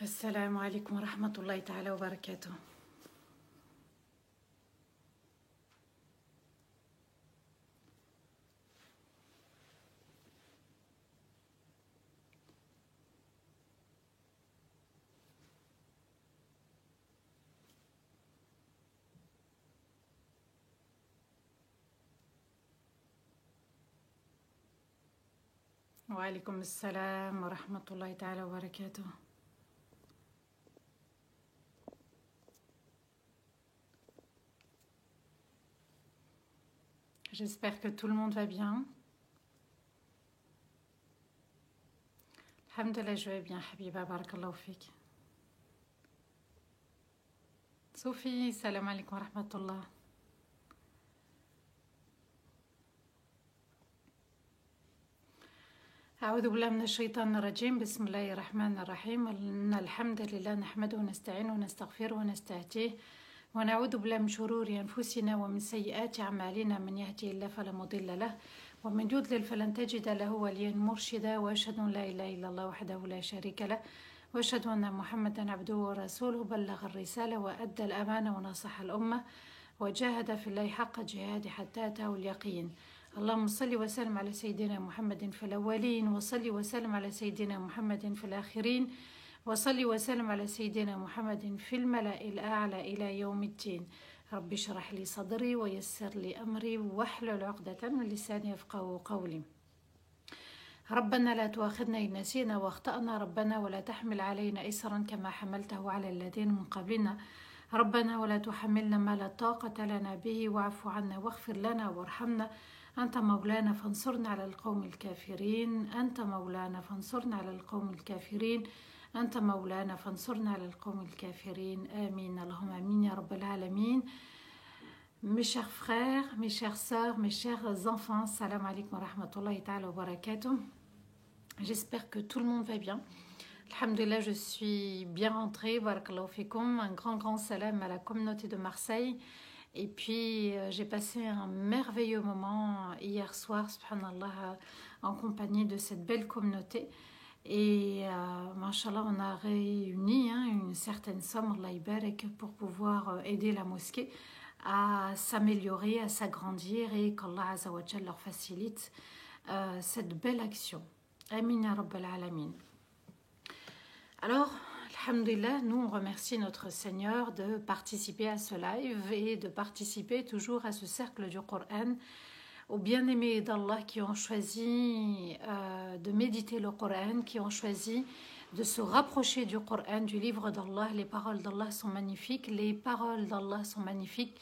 السلام عليكم ورحمة الله تعالى وبركاته. وعليكم السلام ورحمة الله تعالى وبركاته. J'espère que tout le monde va bien. Alhamdulillah, je vais bien, Habiba, barakallahu fik. Sophie, salam alaikum wa rahmatullah. أعوذ بالله من الشيطان الرجيم. بسم الله الرحمن الرحيم. إن الحمد لله نحمده ونستعينه ونستغفره ونستهديه ونعوذ بالله من شرور أنفسنا ومن سيئات أعمالنا. من يهدي الله فلا مضل له ومن يضلل فلن تجد له وليا مرشدا. وأشهد أن لا إله إلا الله وحده لا شريك له وأشهد أن محمدا عبده ورسوله. بلغ الرسالة وأدى الأمانة ونصح الأمة وجاهد في الله حق جهاده حتى أتاه اليقين. اللهم صل وسلم على سيدنا محمد في الأولين وصل وسلم على سيدنا محمد في الآخرين وصل وسلم على سيدنا محمد في الملأ الأعلى إلى يوم الدين. رب اشرح لي صدري ويسر لي أمري واحلل عقدة من لساني يفقهوا قولي. ربنا لا تؤاخذنا إن نسينا واخطأنا ربنا ولا تحمل علينا إسرا كما حملته على الذين من قبلنا ربنا ولا تحملنا ما لا طاقة لنا به واعف عنا واغفر لنا وارحمنا أنت مولانا فانصرنا على القوم الكافرين. أنت مولانا فانصرنا على القوم الكافرين. أنت مولانا فانصرنا على القوم الكافرين. آمين اللهم آمين يا رب العالمين. Mes chers frères, mes chères sœurs, mes chers enfants, salam alaikum wa rahmatullahi ta'ala wa barakatuh. J'espère que tout le monde va bien. Alhamdulillah, je suis bien rentrée. Barakallahu fikoum. Un grand salam à la communauté de Marseille. Et puis, j'ai passé un merveilleux moment hier soir, subhanallah, en compagnie de cette belle communauté. Et, mashallah, on a réuni une certaine somme, Allah ibarak, pour pouvoir aider la mosquée à s'améliorer, à s'agrandir et qu'Allah Azza wa Jal leur facilite cette belle action. Amin ya Rabbal Alamin. Alors, alhamdulillah, nous on remercie notre Seigneur de participer à ce live et de participer toujours à ce cercle du Coran aux bien-aimés d'Allah qui ont choisi de méditer le Coran, qui ont choisi de se rapprocher du Coran, du livre d'Allah. Les paroles d'Allah sont magnifiques, les paroles d'Allah sont magnifiques,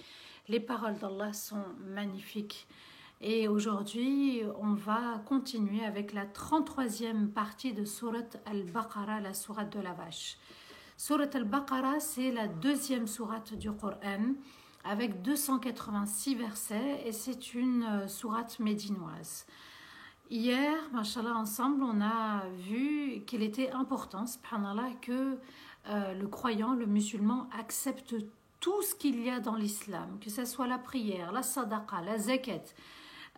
les paroles d'Allah sont magnifiques. Et aujourd'hui, on va continuer avec la 33e partie de Sourate Al-Baqarah, la sourate de la vache. Sourate Al-Baqarah, c'est la deuxième sourate du Coran, avec 286 versets, et c'est une sourate médinoise. Hier, mashallah, ensemble, on a vu qu'il était important, subhanallah, que le croyant, le musulman, accepte tout ce qu'il y a dans l'islam, que ce soit la prière, la sadaqa, la zakat,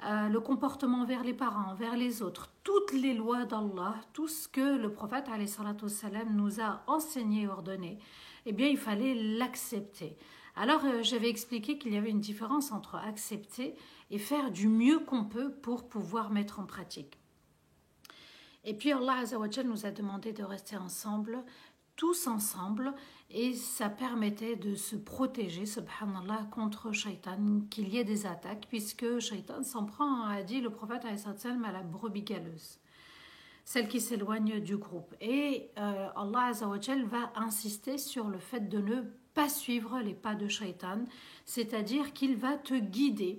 le comportement envers les parents, envers les autres, toutes les lois d'Allah, tout ce que le prophète alayhi salatu wassalam, nous a enseigné et ordonné, eh bien il fallait l'accepter. Alors j'avais expliqué qu'il y avait une différence entre accepter et faire du mieux qu'on peut pour pouvoir mettre en pratique. Et puis Allah Azza wa Jal nous a demandé de rester ensemble, tous ensemble, et ça permettait de se protéger, subhanallah, contre Shaitan, qu'il y ait des attaques, puisque Shaitan s'en prend, a dit le prophète à la brebis galeuse, celle qui s'éloigne du groupe. Et Allah Azza wa Jal va insister sur le fait de ne pas suivre les pas de Shaitan, c'est-à-dire qu'il va te guider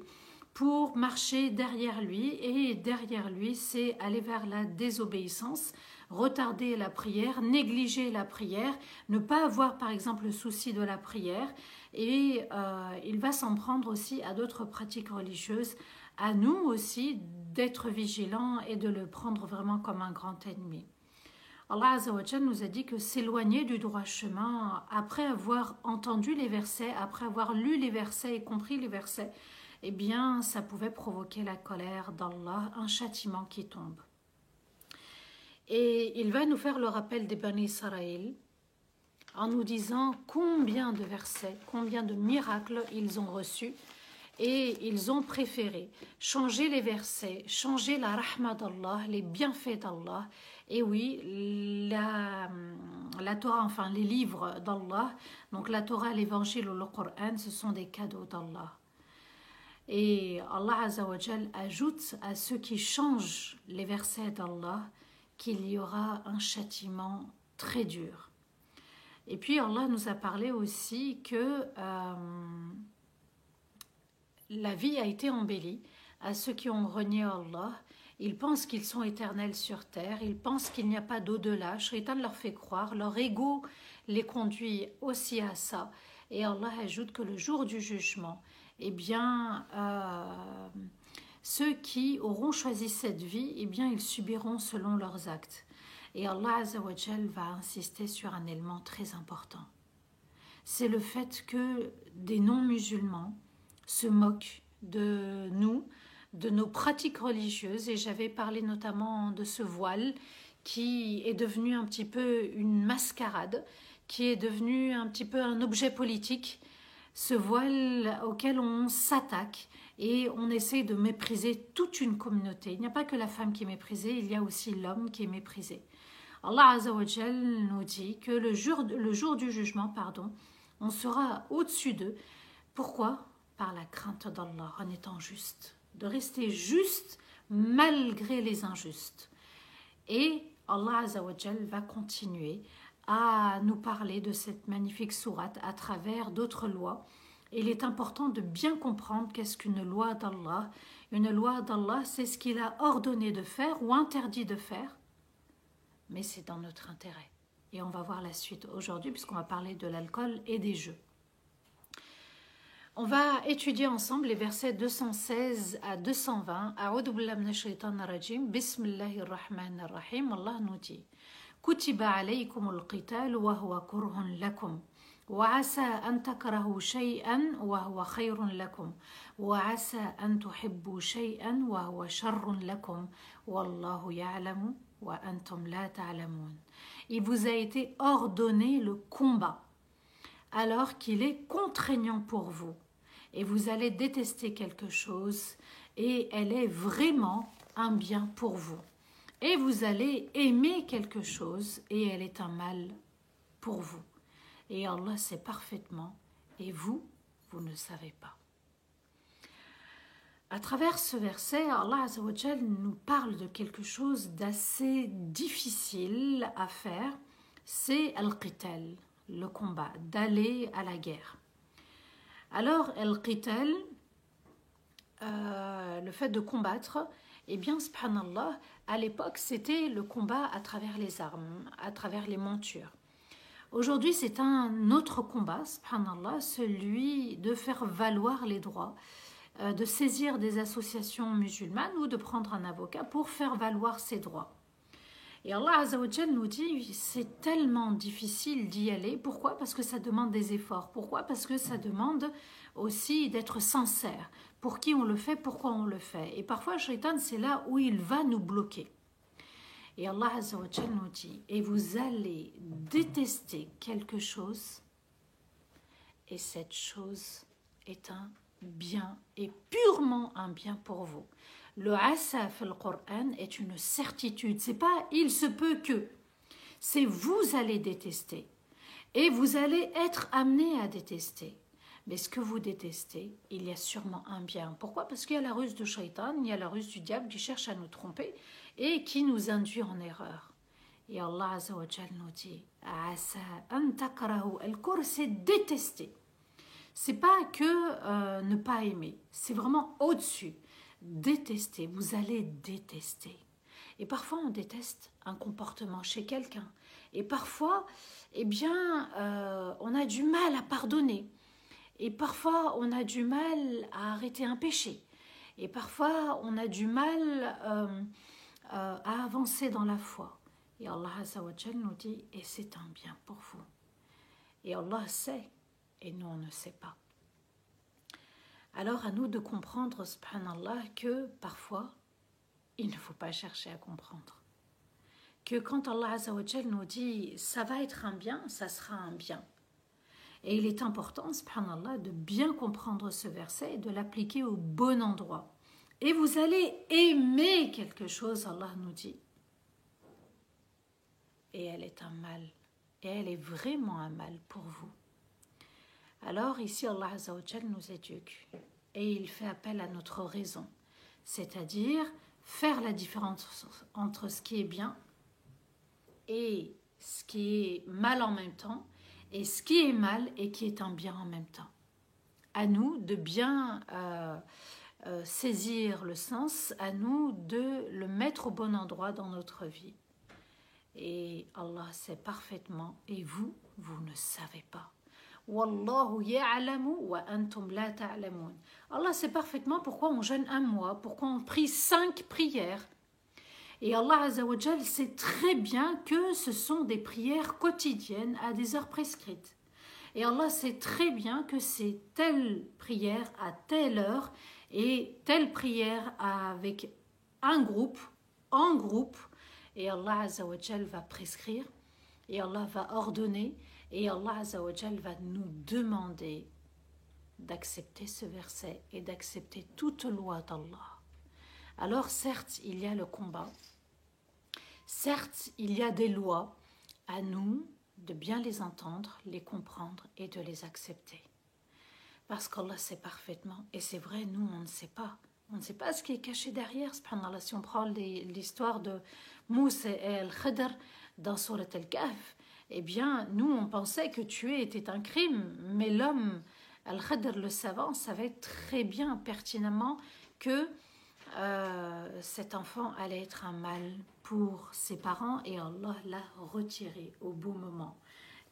pour marcher derrière lui, et derrière lui, c'est aller vers la désobéissance, retarder la prière, négliger la prière, ne pas avoir par exemple le souci de la prière, et il va s'en prendre aussi à d'autres pratiques religieuses, à nous aussi d'être vigilants et de le prendre vraiment comme un grand ennemi. Allah Azza wa Jal nous a dit que s'éloigner du droit chemin, après avoir entendu les versets, après avoir lu les versets et compris les versets, eh bien ça pouvait provoquer la colère d'Allah, un châtiment qui tombe. Et il va nous faire le rappel des Bani Israël, en nous disant combien de versets, combien de miracles ils ont reçus. Et ils ont préféré changer les versets, changer la rahma d'Allah, les bienfaits d'Allah. Et oui, la Torah, enfin les livres d'Allah, donc la Torah, l'Évangile ou le Coran, ce sont des cadeaux d'Allah. Et Allah Azza wa Jal ajoute à ceux qui changent les versets d'Allah qu'il y aura un châtiment très dur. Et puis Allah nous a parlé aussi que la vie a été embellie à ceux qui ont renié Allah. Ils pensent qu'ils sont éternels sur terre, ils pensent qu'il n'y a pas d'au-delà. Shaitan leur fait croire, leur ego les conduit aussi à ça. Et Allah ajoute que le jour du jugement, eh bien, ceux qui auront choisi cette vie, eh bien, ils subiront selon leurs actes. Et Allah Azza wa Jal va insister sur un élément très important. C'est le fait que des non-musulmans se moquent de nous, de nos pratiques religieuses, et j'avais parlé notamment de ce voile qui est devenu un petit peu une mascarade, qui est devenu un petit peu un objet politique, ce voile auquel on s'attaque et on essaie de mépriser toute une communauté. Il n'y a pas que la femme qui est méprisée, il y a aussi l'homme qui est méprisé. Allah Azza wa Jal nous dit que le jour du jugement, on sera au-dessus d'eux. Pourquoi ? Par la crainte d'Allah, en étant juste, de rester juste malgré les injustes. Et Allah Azza wa Jal va continuer à nous parler de cette magnifique sourate à travers d'autres lois. Et il est important de bien comprendre qu'est-ce qu'une loi d'Allah. Une loi d'Allah, c'est ce qu'il a ordonné de faire ou interdit de faire, mais c'est dans notre intérêt. Et on va voir la suite aujourd'hui puisqu'on va parler de l'alcool et des jeux. On va étudier ensemble les versets 216 à 220. A'udhu billahi minash shaitanir rajim. Bismillahir rahmanir rahim. Allah nous dit: Kutiba alaykumul qital wa huwa kurhun lakum. وعسى أن تكرهوا شيئا وهو خير لكم وعسى أن تحبوا شيئا وهو شر لكم والله يعلم وأنتم لا تعلمون. Il vous a été ordonné le combat alors qu'il est contraignant pour vous et vous allez détester quelque chose et elle est vraiment un bien pour vous et vous allez aimer quelque chose et elle est un mal pour vous. Et Allah sait parfaitement, et vous, vous ne savez pas. À travers ce verset, Allah Azza wa Jal nous parle de quelque chose d'assez difficile à faire, c'est al-qital, le combat, d'aller à la guerre. Alors, al-qital, le fait de combattre, eh bien, subhanallah, à l'époque, c'était le combat à travers les armes, à travers les montures. Aujourd'hui, c'est un autre combat, subhanallah, celui de faire valoir les droits, de saisir des associations musulmanes ou de prendre un avocat pour faire valoir ses droits. Et Allah Azza wa Jal nous dit, c'est tellement difficile d'y aller. Pourquoi ? Parce que ça demande des efforts. Pourquoi ? Parce que ça demande aussi d'être sincère. Pour qui on le fait, pourquoi on le fait. Et parfois, Shaitan, c'est là où il va nous bloquer. Et Allah Azza wa Jal nous dit, et vous allez détester quelque chose, et cette chose est un bien, et purement un bien pour vous. Le asaf al-Qur'an est une certitude, c'est pas il se peut que, c'est vous allez détester, et vous allez être amené à détester. Mais ce que vous détestez, il y a sûrement un bien. Pourquoi ? Parce qu'il y a la ruse de Shaitan, il y a la ruse du diable qui cherche à nous tromper et qui nous induit en erreur. Et Allah Azza wa Jal nous dit, Asa an takrahu al-kur, c'est détester. C'est pas que ne pas aimer, c'est vraiment au-dessus. Détester, vous allez détester. Et parfois on déteste un comportement chez quelqu'un. Et parfois, eh bien, on a du mal à pardonner. Et parfois, on a du mal à arrêter un péché. Et parfois, on a du mal à avancer dans la foi. Et Allah Azza wa Jal nous dit, et c'est un bien pour vous. Et Allah sait, et nous, on ne sait pas. Alors, à nous de comprendre, subhanallah, que parfois, il ne faut pas chercher à comprendre. que quand Allah Azza wa Jal nous dit ça va être un bien, ça sera un bien. Et il est important, subhanallah, de bien comprendre ce verset et de l'appliquer au bon endroit. Et vous allez aimer quelque chose, Allah nous dit. Et elle est un mal. Et elle est vraiment un mal pour vous. Alors ici, Allah Azza wa Jal nous éduque. Et il fait appel à notre raison. C'est-à-dire faire la différence entre ce qui est bien et ce qui est mal en même temps, et ce qui est mal et qui est un bien en même temps. À nous de bien saisir le sens, à nous de le mettre au bon endroit dans notre vie. Et Allah sait parfaitement, et vous, vous ne savez pas. Wallahu ya'lamu wa antum la ta'lamun. Allah sait parfaitement pourquoi on jeûne un mois, pourquoi on prie 5 prières. Et Allah Azza wa Jal sait très bien que ce sont des prières quotidiennes à des heures prescrites. Et Allah sait très bien que c'est telle prière à telle heure et telle prière avec un groupe, en groupe. Et Allah Azza wa Jal va prescrire et Allah va ordonner et Allah Azza wa Jal va nous demander d'accepter ce verset et d'accepter toute loi d'Allah. Alors certes, il y a le combat. Certes, il y a des lois, à nous de bien les entendre, les comprendre et de les accepter. Parce qu'Allah sait parfaitement, et c'est vrai, nous on ne sait pas. On ne sait pas ce qui est caché derrière, subhanallah. Si on prend l'histoire de Moussa et Al-Khidr dans Surat Al-Kahf, eh bien, nous on pensait que tuer était un crime, mais l'homme, Al-Khidr le savant, savait très bien, pertinemment, que cet enfant allait être un mal pour ses parents et Allah l'a retiré au bon moment.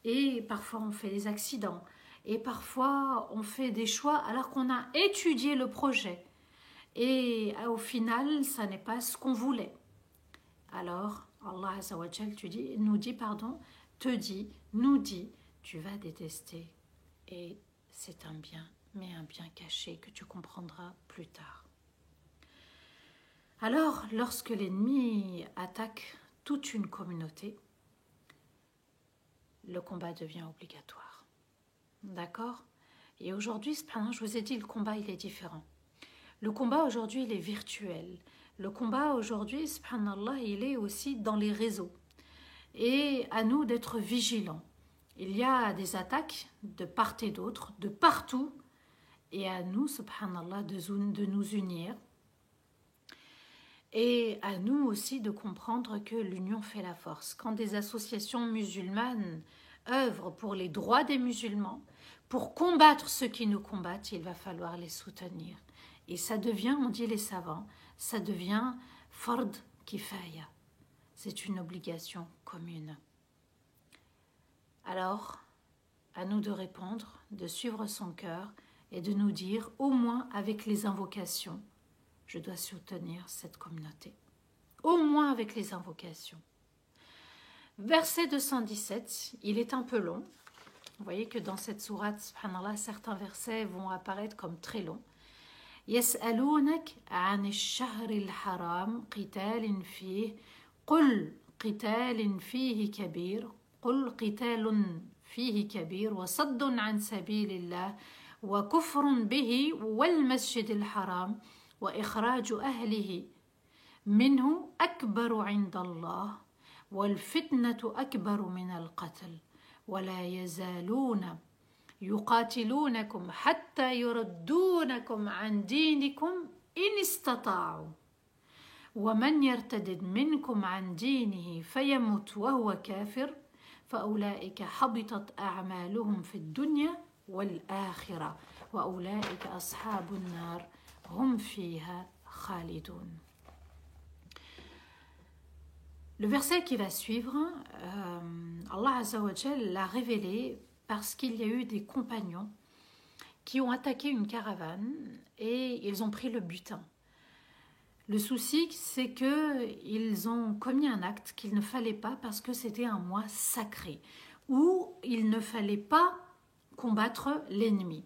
Et parfois on fait des accidents et parfois on fait des choix alors qu'on a étudié le projet et au final ça n'est pas ce qu'on voulait. Alors Allah Azza wa Jal nous dit tu vas détester et c'est un bien, mais un bien caché que tu comprendras plus tard. Alors, lorsque l'ennemi attaque toute une communauté, le combat devient obligatoire. D'accord? Et aujourd'hui, je vous ai dit, le combat, il est différent. Le combat, aujourd'hui, il est virtuel. Le combat, aujourd'hui, subhanallah, il est aussi dans les réseaux. Et à nous d'être vigilants. Il y a des attaques de part et d'autre, de partout. Et à nous, subhanallah, de nous unir. Et à nous aussi de comprendre que l'union fait la force. Quand des associations musulmanes œuvrent pour les droits des musulmans, pour combattre ceux qui nous combattent, il va falloir les soutenir. Et ça devient, on dit les savants, ça devient fard kifaya. C'est une obligation commune. Alors, à nous de répondre, de suivre son cœur et de nous dire, au moins avec les invocations, je dois soutenir cette communauté. Au moins avec les invocations. Verset 217, il est un peu long. Vous voyez que dans cette sourate, subhanallah, certains versets vont apparaître comme très longs. يسألونك عن الشهر الحرام قتال فيه قل قتال فيه كبير قل قتال فيه كبير وصد عن سبيل الله وكفر به والمسجد الحرام وإخراج أهله منه أكبر عند الله والفتنة أكبر من القتل ولا يزالون يقاتلونكم حتى يردونكم عن دينكم إن استطاعوا ومن يرتد منكم عن دينه فيمت وهو كافر فأولئك حبطت أعمالهم في الدنيا والآخرة وأولئك أصحاب النار هم فيها خالدون. Le verset qui va suivre, Allah Azza wa Jal l'a révélé parce qu'il y a eu des compagnons qui ont attaqué une caravane et ils ont pris le butin. Le souci, c'est qu'ils ont commis un acte qu'il ne fallait pas parce que c'était un mois sacré où il ne fallait pas combattre l'ennemi.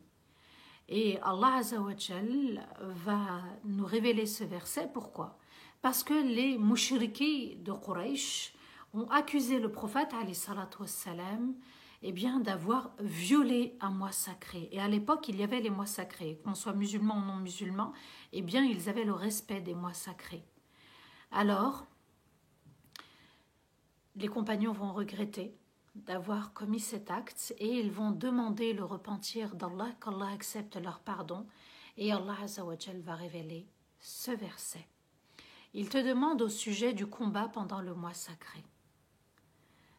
Et Allah Azza wa Jal va nous révéler ce verset. Pourquoi? Parce que les mushrikis de Quraysh ont accusé le prophète alayhi salatu wassalam, eh bien, d'avoir violé un mois sacré. Et à l'époque, il y avait les mois sacrés. Qu'on soit musulman ou non musulman, eh bien, ils avaient le respect des mois sacrés. Alors, les compagnons vont regretter d'avoir commis cet acte et ils vont demander le repentir d'Allah, qu'Allah accepte leur pardon. Et Allah Azza wa Jal va révéler ce verset. Il te demande au sujet du combat pendant le mois sacré.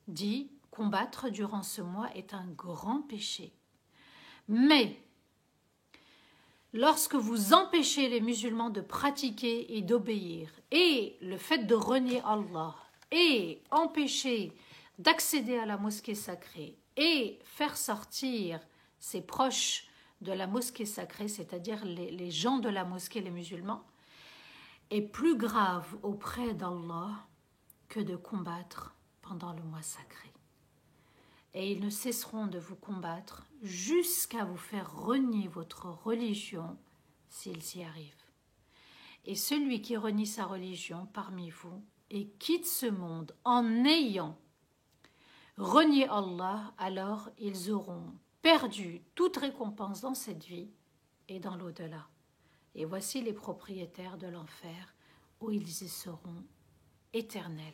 Dit, combattre durant ce mois est un grand péché. Mais, lorsque vous empêchez les musulmans de pratiquer et d'obéir, et le fait de renier Allah, et empêcher d'accéder à la mosquée sacrée, et faire sortir ses proches de la mosquée sacrée, c'est-à-dire les gens de la mosquée, les musulmans, est plus grave auprès d'Allah que de combattre pendant le mois sacré. Et ils ne cesseront de vous combattre jusqu'à vous faire renier votre religion s'ils y arrivent. Et celui qui renie sa religion parmi vous et quitte ce monde en ayant renié Allah, alors ils auront perdu toute récompense dans cette vie et dans l'au-delà. Et voici les propriétaires de l'enfer où ils y seront éternels.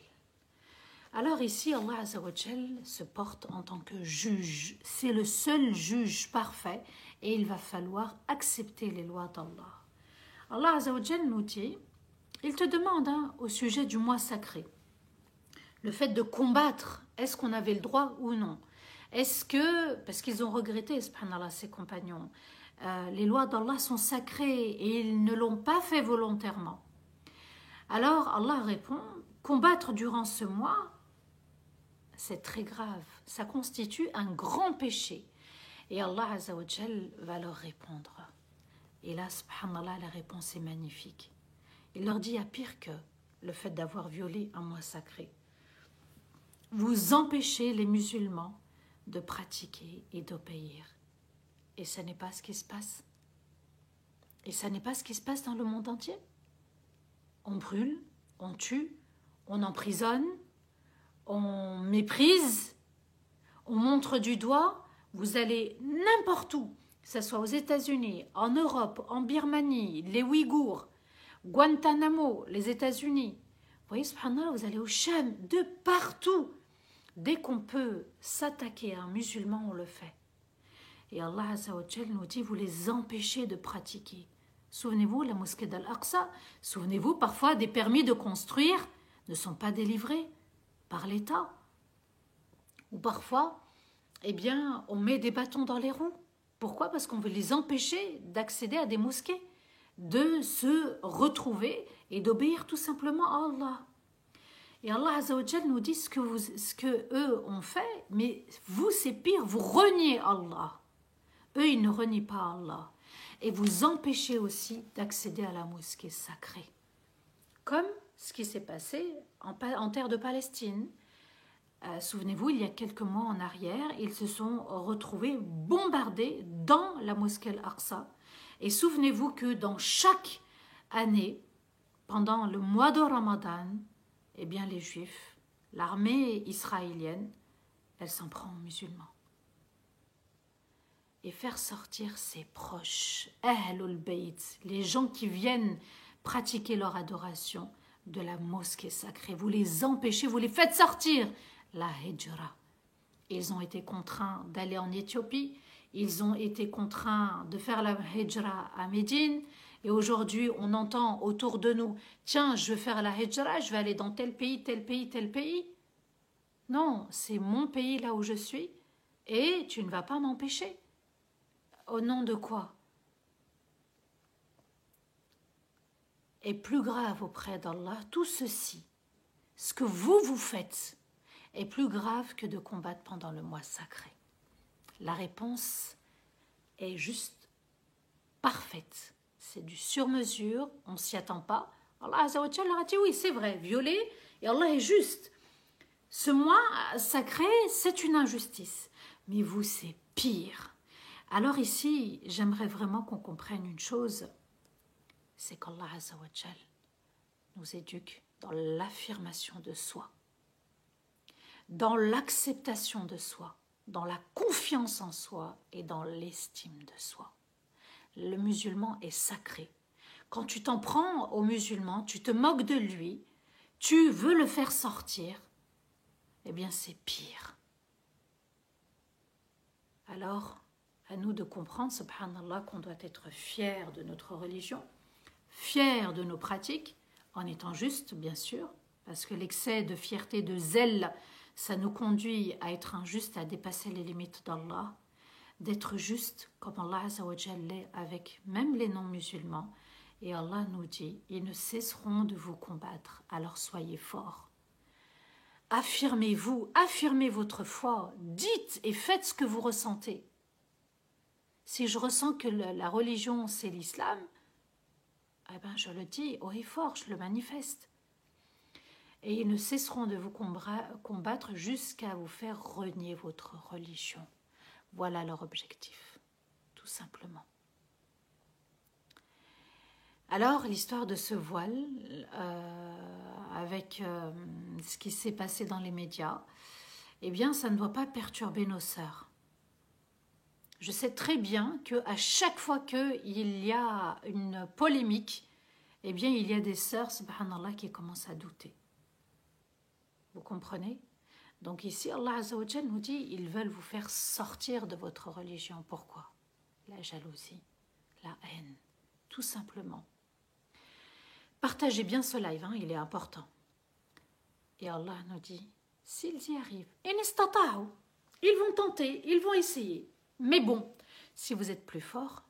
Alors ici, Allah Azza wa Jal se porte en tant que juge. C'est le seul juge parfait et il va falloir accepter les lois d'Allah. Allah Azza wa Jal nous dit, il te demande au sujet du mois sacré, le fait de combattre, est-ce qu'on avait le droit ou non? Est-ce que, parce qu'ils ont regretté, subhanallah, ses compagnons, les lois d'Allah sont sacrées et ils ne l'ont pas fait volontairement. Alors Allah répond, combattre durant ce mois, c'est très grave, ça constitue un grand péché. Et Allah Azza wa Jal va leur répondre. Et là, subhanallah, la réponse est magnifique. Il leur dit, il y a pire que le fait d'avoir violé un mois sacré. Vous empêchez les musulmans de pratiquer et d'obéir. Et ce n'est pas ce qui se passe. Et ce n'est pas ce qui se passe dans le monde entier. On brûle, on tue, on emprisonne, on méprise, on montre du doigt. Vous allez n'importe où, que ce soit aux États-Unis, en Europe, en Birmanie, les Ouïghours, Guantanamo, les États-Unis. Vous voyez, subhanallah, vous allez au Cham, de partout. Dès qu'on peut s'attaquer à un musulman, on le fait. Et Allah Azza wa Jal nous dit, vous les empêchez de pratiquer. Souvenez-vous, la mosquée d'Al-Aqsa, souvenez-vous, parfois des permis de construire ne sont pas délivrés par l'État. Ou parfois, eh bien, on met des bâtons dans les roues. Pourquoi? Parce qu'on veut les empêcher d'accéder à des mosquées, de se retrouver et d'obéir tout simplement à Allah. Et Allah Azza wa Jal nous dit ce que eux ont fait, mais vous c'est pire, vous reniez Allah. Eux ils ne renient pas Allah. Et vous empêchez aussi d'accéder à la mosquée sacrée. Comme ce qui s'est passé en terre de Palestine. Souvenez-vous, il y a quelques mois en arrière, ils se sont retrouvés bombardés dans la mosquée Al-Aqsa. Et souvenez-vous que dans chaque année, pendant le mois de Ramadan, eh bien les Juifs, l'armée israélienne, elle s'en prend aux musulmans. Et faire sortir ses proches, Ahlul Bayt, les gens qui viennent pratiquer leur adoration de la mosquée sacrée. Vous les empêchez, vous les faites sortir. La hijra. Ils ont été contraints d'aller en Éthiopie, ils ont été contraints de faire la hijra à Médine, et aujourd'hui on entend autour de nous, tiens, je veux faire la hijra, je vais aller dans tel pays, tel pays, tel pays. Non, c'est mon pays là où je suis, et tu ne vas pas m'empêcher. Au nom de quoi? Et plus grave auprès d'Allah, tout ceci, ce que vous faites, est plus grave que de combattre pendant le mois sacré. La réponse est juste parfaite. C'est du sur-mesure, on ne s'y attend pas. Allah Azza wa Jalla leur a dit oui, c'est vrai, violer, et Allah est juste. Ce mois sacré, c'est une injustice. Mais vous, c'est pire. Alors ici, j'aimerais vraiment qu'on comprenne une chose, c'est qu'Allah Azza wa Jalla nous éduque dans l'affirmation de soi. dans l'acceptation de soi, dans la confiance en soi et dans l'estime de soi. Le musulman est sacré. Quand tu t'en prends au musulman, tu te moques de lui, tu veux le faire sortir, eh bien c'est pire. Alors, à nous de comprendre, subhanallah, qu'on doit être fier de notre religion, fier de nos pratiques, en étant juste, bien sûr, parce que l'excès de fierté, de zèle, ça nous conduit à être injuste, à dépasser les limites d'Allah, d'être juste comme Allah Azza wa Jalla l'est avec même les non-musulmans. Et Allah nous dit, ils ne cesseront de vous combattre, alors soyez forts. Affirmez-vous, affirmez votre foi, dites et faites ce que vous ressentez. Si je ressens que la religion c'est l'islam, eh ben je le dis haut et fort, je le manifeste. Et ils ne cesseront de vous combattre jusqu'à vous faire renier votre religion. Voilà leur objectif, tout simplement. Alors, l'histoire de ce voile, avec ce qui s'est passé dans les médias, eh bien, ça ne doit pas perturber nos sœurs. Je sais très bien qu'à chaque fois qu'il y a une polémique, eh bien, il y a des sœurs, subhanallah, qui commencent à douter. Vous comprenez? Donc ici, Allah Azza wa Jalla nous dit, ils veulent vous faire sortir de votre religion. Pourquoi? La jalousie, la haine, tout simplement. Partagez bien ce live, hein, il est important. Et Allah nous dit, s'ils y arrivent, ils vont tenter, ils vont essayer. Mais bon, si vous êtes plus forts,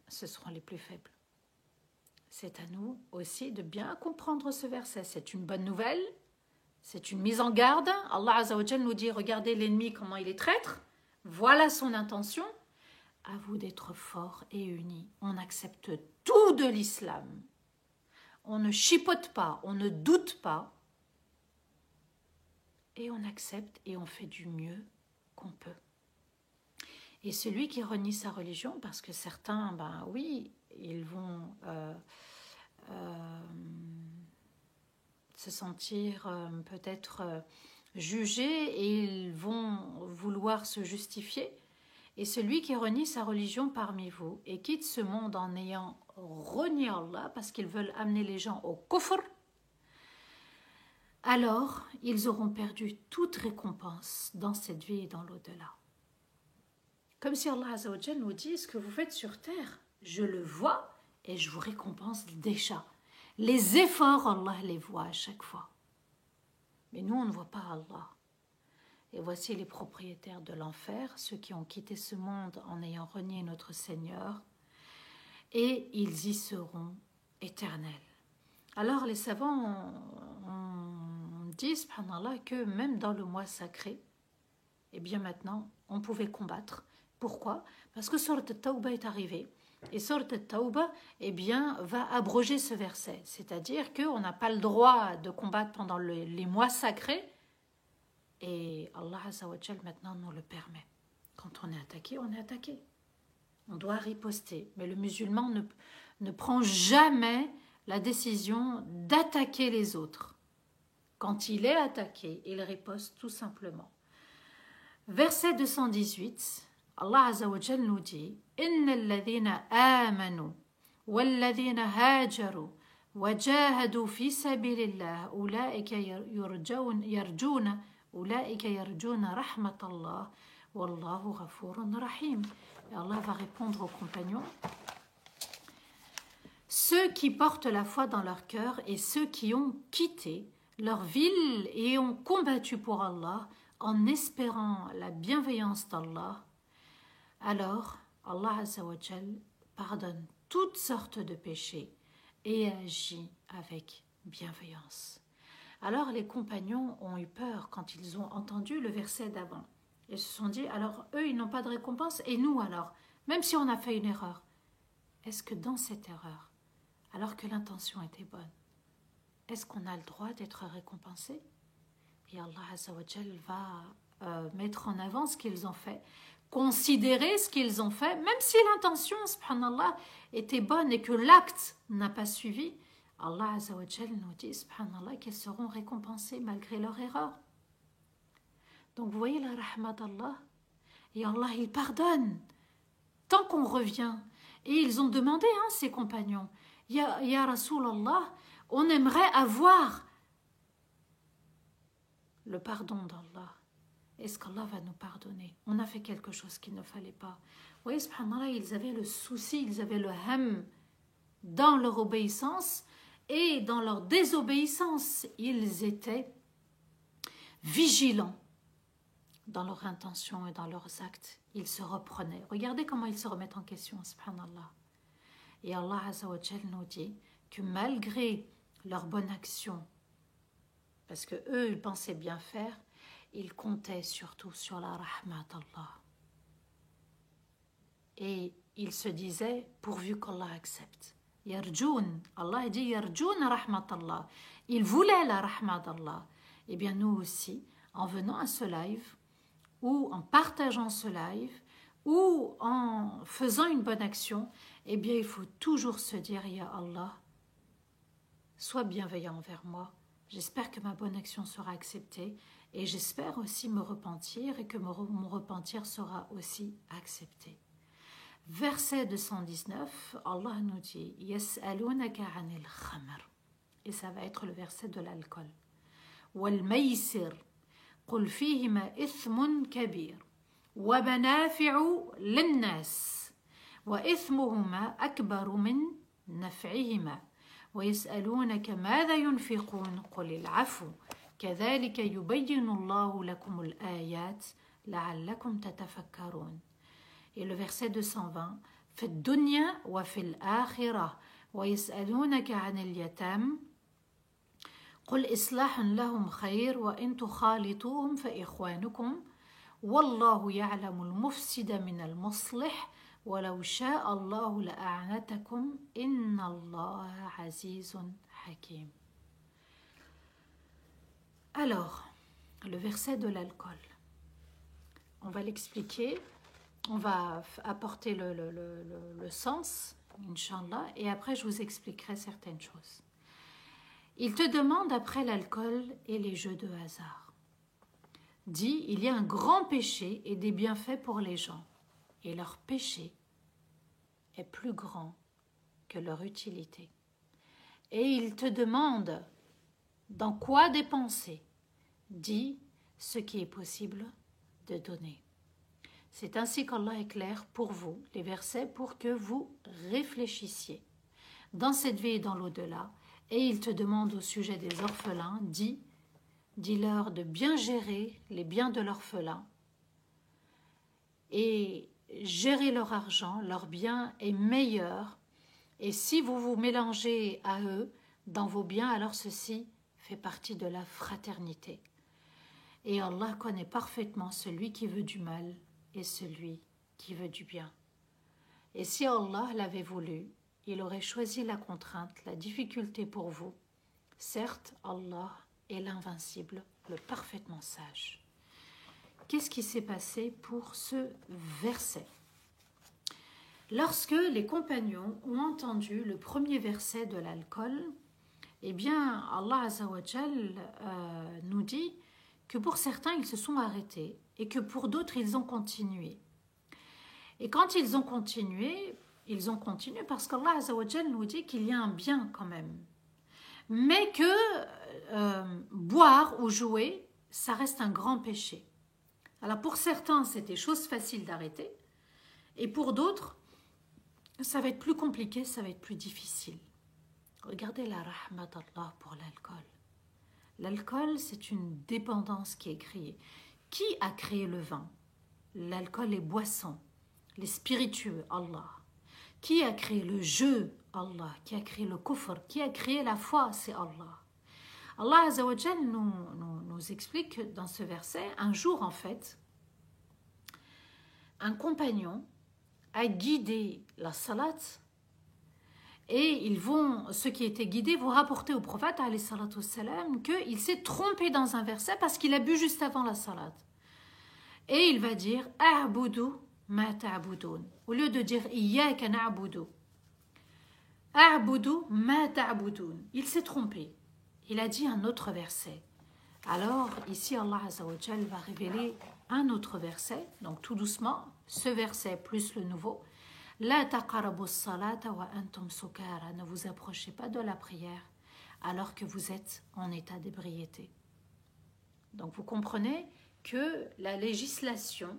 ce seront les plus faibles. C'est à nous aussi de bien comprendre ce verset. C'est une bonne nouvelle, c'est une mise en garde. Allah Azza wa Jalla nous dit, regardez l'ennemi, comment il est traître. Voilà son intention. À vous d'être forts et unis. On accepte tout de l'islam. On ne chipote pas, on ne doute pas. Et on accepte et on fait du mieux qu'on peut. Et celui qui renie sa religion, parce que certains, ben oui, ils vont se sentir peut-être jugés et ils vont vouloir se justifier. Et celui qui renie sa religion parmi vous et quitte ce monde en ayant renié Allah parce qu'ils veulent amener les gens au kufr, alors ils auront perdu toute récompense dans cette vie et dans l'au-delà. Comme si Allah Azza wa Jalla nous dit, ce que vous faites sur terre, je le vois et je vous récompense déjà. Les efforts, Allah les voit à chaque fois. Mais nous, on ne voit pas Allah. Et voici les propriétaires de l'enfer, ceux qui ont quitté ce monde en ayant renié notre Seigneur, et ils y seront éternels. Alors les savants disent, subhanallah, que même dans le mois sacré, eh bien maintenant, on pouvait combattre. Pourquoi? Parce que Surat al-Tawbah est arrivée. Et Surat al-Tawbah, eh bien, va abroger ce verset. C'est-à-dire qu'on n'a pas le droit de combattre pendant les mois sacrés. Et Allah Azza wa Jal maintenant nous le permet. Quand on est attaqué, on est attaqué. On doit riposter. Mais le musulman ne prend jamais la décision d'attaquer les autres. Quand il est attaqué, il riposte tout simplement. Verset 218, Allah Azza wa Jal nous dit « Inna alladhina amanu walladhina hajaru wajahadu fi sabilillah ulaika yarjuna أولئك يرجون رحمة الله والله غفور رحيم. Et Allah va répondre aux compagnons. Ceux qui portent la foi dans leur cœur et ceux qui ont quitté leur ville et ont combattu pour Allah en espérant la bienveillance d'Allah, alors Allah Azza wa Jal pardonne toutes sortes de péchés et agit avec bienveillance. Alors les compagnons ont eu peur quand ils ont entendu le verset d'avant. Ils se sont dit, alors eux, ils n'ont pas de récompense, et nous alors, même si on a fait une erreur, est-ce que dans cette erreur, alors que l'intention était bonne, est-ce qu'on a le droit d'être récompensé? Et Allah Azza wa Jal va mettre en avant ce qu'ils ont fait, considérer ce qu'ils ont fait, même si l'intention, subhanallah, était bonne et que l'acte n'a pas suivi. Allah Azza wa Jal nous dit, subhanallah, qu'ils seront récompensés malgré leur erreur. Donc vous voyez la rahmat d'Allah. Et Allah, il pardonne. Tant qu'on revient. Et ils ont demandé, ses compagnons, Ya Rasulallah, on aimerait avoir le pardon d'Allah. Est-ce qu'Allah va nous pardonner? On a fait quelque chose qu'il ne fallait pas. Vous voyez, subhanallah, ils avaient le souci, ils avaient le ham dans leur obéissance et dans leur désobéissance. Ils étaient vigilants dans leurs intentions et dans leurs actes. Ils se reprenaient. Regardez comment ils se remettent en question, subhanallah. Et Allah Azza wa Jal nous dit que malgré leur bonne action, parce que eux ils pensaient bien faire, ils comptaient surtout sur la rahmat d'Allah. Et ils se disaient, pourvu qu'Allah accepte. Yarjoun, Allah dit Yarjoun rahmat Allah. Ils voulaient la rahmat d'Allah. Eh bien nous aussi, en venant à ce live, ou en partageant ce live, ou en faisant une bonne action, eh bien il faut toujours se dire, Ya Allah, sois bienveillant envers moi. J'espère que ma bonne action sera acceptée et j'espère aussi me repentir et que mon repentir sera aussi accepté. Verset 219, Allah nous dit Yas'alunaka 'anil khamr. Et ça va être le verset de l'alcool. Wal maysir qul fihima ithmun kabir wa manafi'u lin-nas wa ithmuhuma akbaru min naf'ihima. ويسألونك ماذا ينفقون قل العفو كذلك يبين الله لكم الآيات لعلكم تتفكرون. Et le verset 220 في الدنيا وفي الآخرة ويسألونك عن اليتامى قل إصلاح لهم خير وإن تخالطوهم فإخوانكم والله يعلم المفسد من المصلح ولو شاء الله لأعنتكم إن الله عزيز حكيم. Alors, le verset de l'alcool. On va l'expliquer, on va apporter le sens, Inch'Allah, et après je vous expliquerai certaines choses. Il te demande après l'alcool et les jeux de hasard. Dit, il y a un grand péché et des bienfaits pour les gens. Et leur péché est plus grand que leur utilité. Et il te demande dans quoi dépenser. Dis ce qui est possible de donner. C'est ainsi qu'Allah éclaire pour vous les versets pour que vous réfléchissiez dans cette vie et dans l'au-delà. Et il te demande au sujet des orphelins, dis-leur de bien gérer les biens de l'orphelin et gérer leur argent, leur bien est meilleur. Et si vous vous mélangez à eux dans vos biens, alors ceci fait partie de la fraternité. Et Allah connaît parfaitement celui qui veut du mal et celui qui veut du bien. Et si Allah l'avait voulu, il aurait choisi la contrainte, la difficulté pour vous. Certes, Allah est l'invincible, le parfaitement sage. Qu'est-ce qui s'est passé pour ce verset? Lorsque les compagnons ont entendu le premier verset de l'alcool, eh bien, Allah Azza wa Jal nous dit que pour certains, ils se sont arrêtés et que pour d'autres, ils ont continué. Et quand ils ont continué parce qu'Allah Azza wa Jal nous dit qu'il y a un bien quand même. Mais que boire ou jouer, ça reste un grand péché. Alors pour certains, c'était chose facile d'arrêter. Et pour d'autres, ça va être plus compliqué, ça va être plus difficile. Regardez la rahmat d'Allah pour l'alcool. L'alcool, c'est une dépendance qui est créée. Qui a créé le vin? L'alcool, les boissons, les spiritueux, Allah. Qui a créé le jeu? Allah. Qui a créé le kufr? Qui a créé la foi? C'est Allah. Allah Azza wa Jal nous explique dans ce verset, un jour en fait, un compagnon a guidé la salat et ceux qui étaient guidés vont rapporter au prophète alayhi salatu wassalam qu'il s'est trompé dans un verset parce qu'il a bu juste avant la salat. Et il va dire « A'budu ma ta'budun » au lieu de dire « Iyyaka na'budu ». « A'budu ma ta'budun » Il s'est trompé. Il a dit un autre verset. Alors, ici, Allah Azza wa Jal va révéler un autre verset, donc tout doucement, ce verset plus le nouveau. La taqarabu salata wa antum sukara. Ne vous approchez pas de la prière alors que vous êtes en état d'ébriété. Donc, vous comprenez que la législation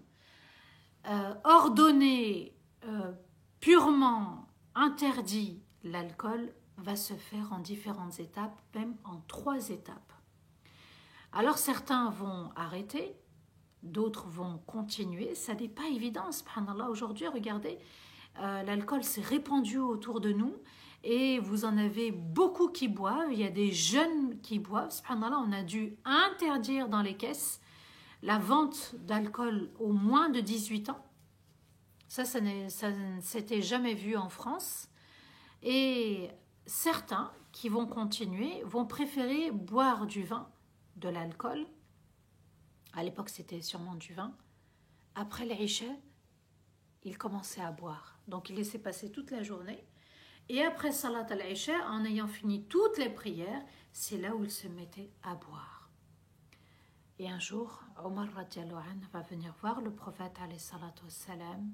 ordonnée, purement interdit l'alcool va se faire en différentes étapes, même en 3 étapes. Alors certains vont arrêter, d'autres vont continuer. Ça n'est pas évident, subhanallah. Aujourd'hui, regardez, l'alcool s'est répandu autour de nous et vous en avez beaucoup qui boivent. Il y a des jeunes qui boivent. Subhanallah, on a dû interdire dans les caisses la vente d'alcool aux moins de 18 ans. Ça ne s'était jamais vu en France. Et certains qui vont continuer vont préférer boire du vin, de l'alcool. À l'époque, c'était sûrement du vin. Après l'Isha, ils commençaient à boire. Donc, ils laissaient passer toute la journée. Et après Salat al-Isha, en ayant fini toutes les prières, c'est là où ils se mettaient à boire. Et un jour, Omar radiallahu anhu va venir voir le prophète alayhi salatu wassalam,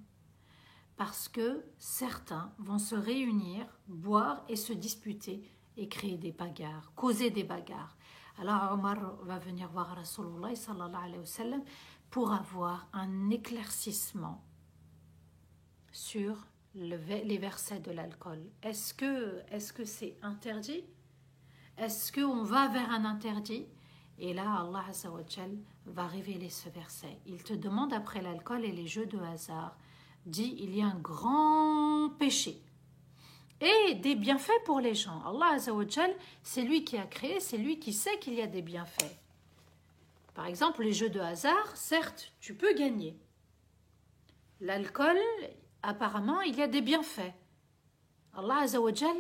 parce que certains vont se réunir, boire et se disputer et créer des bagarres, causer des bagarres. Alors Omar va venir voir Rasulullah sallallahu alayhi wa sallam pour avoir un éclaircissement sur les versets de l'alcool. Est-ce que c'est interdit? Est-ce qu'on va vers un interdit? Et là, Allah Azza wa Jal va révéler ce verset. Il te demande après l'alcool et les jeux de hasard, dit il y a un grand péché et des bienfaits pour les gens. Allah Azza wa Jal, c'est lui qui a créé, c'est lui qui sait qu'il y a des bienfaits. Par exemple, les jeux de hasard, certes, tu peux gagner. L'alcool, apparemment, il y a des bienfaits. Allah Azza wa Jal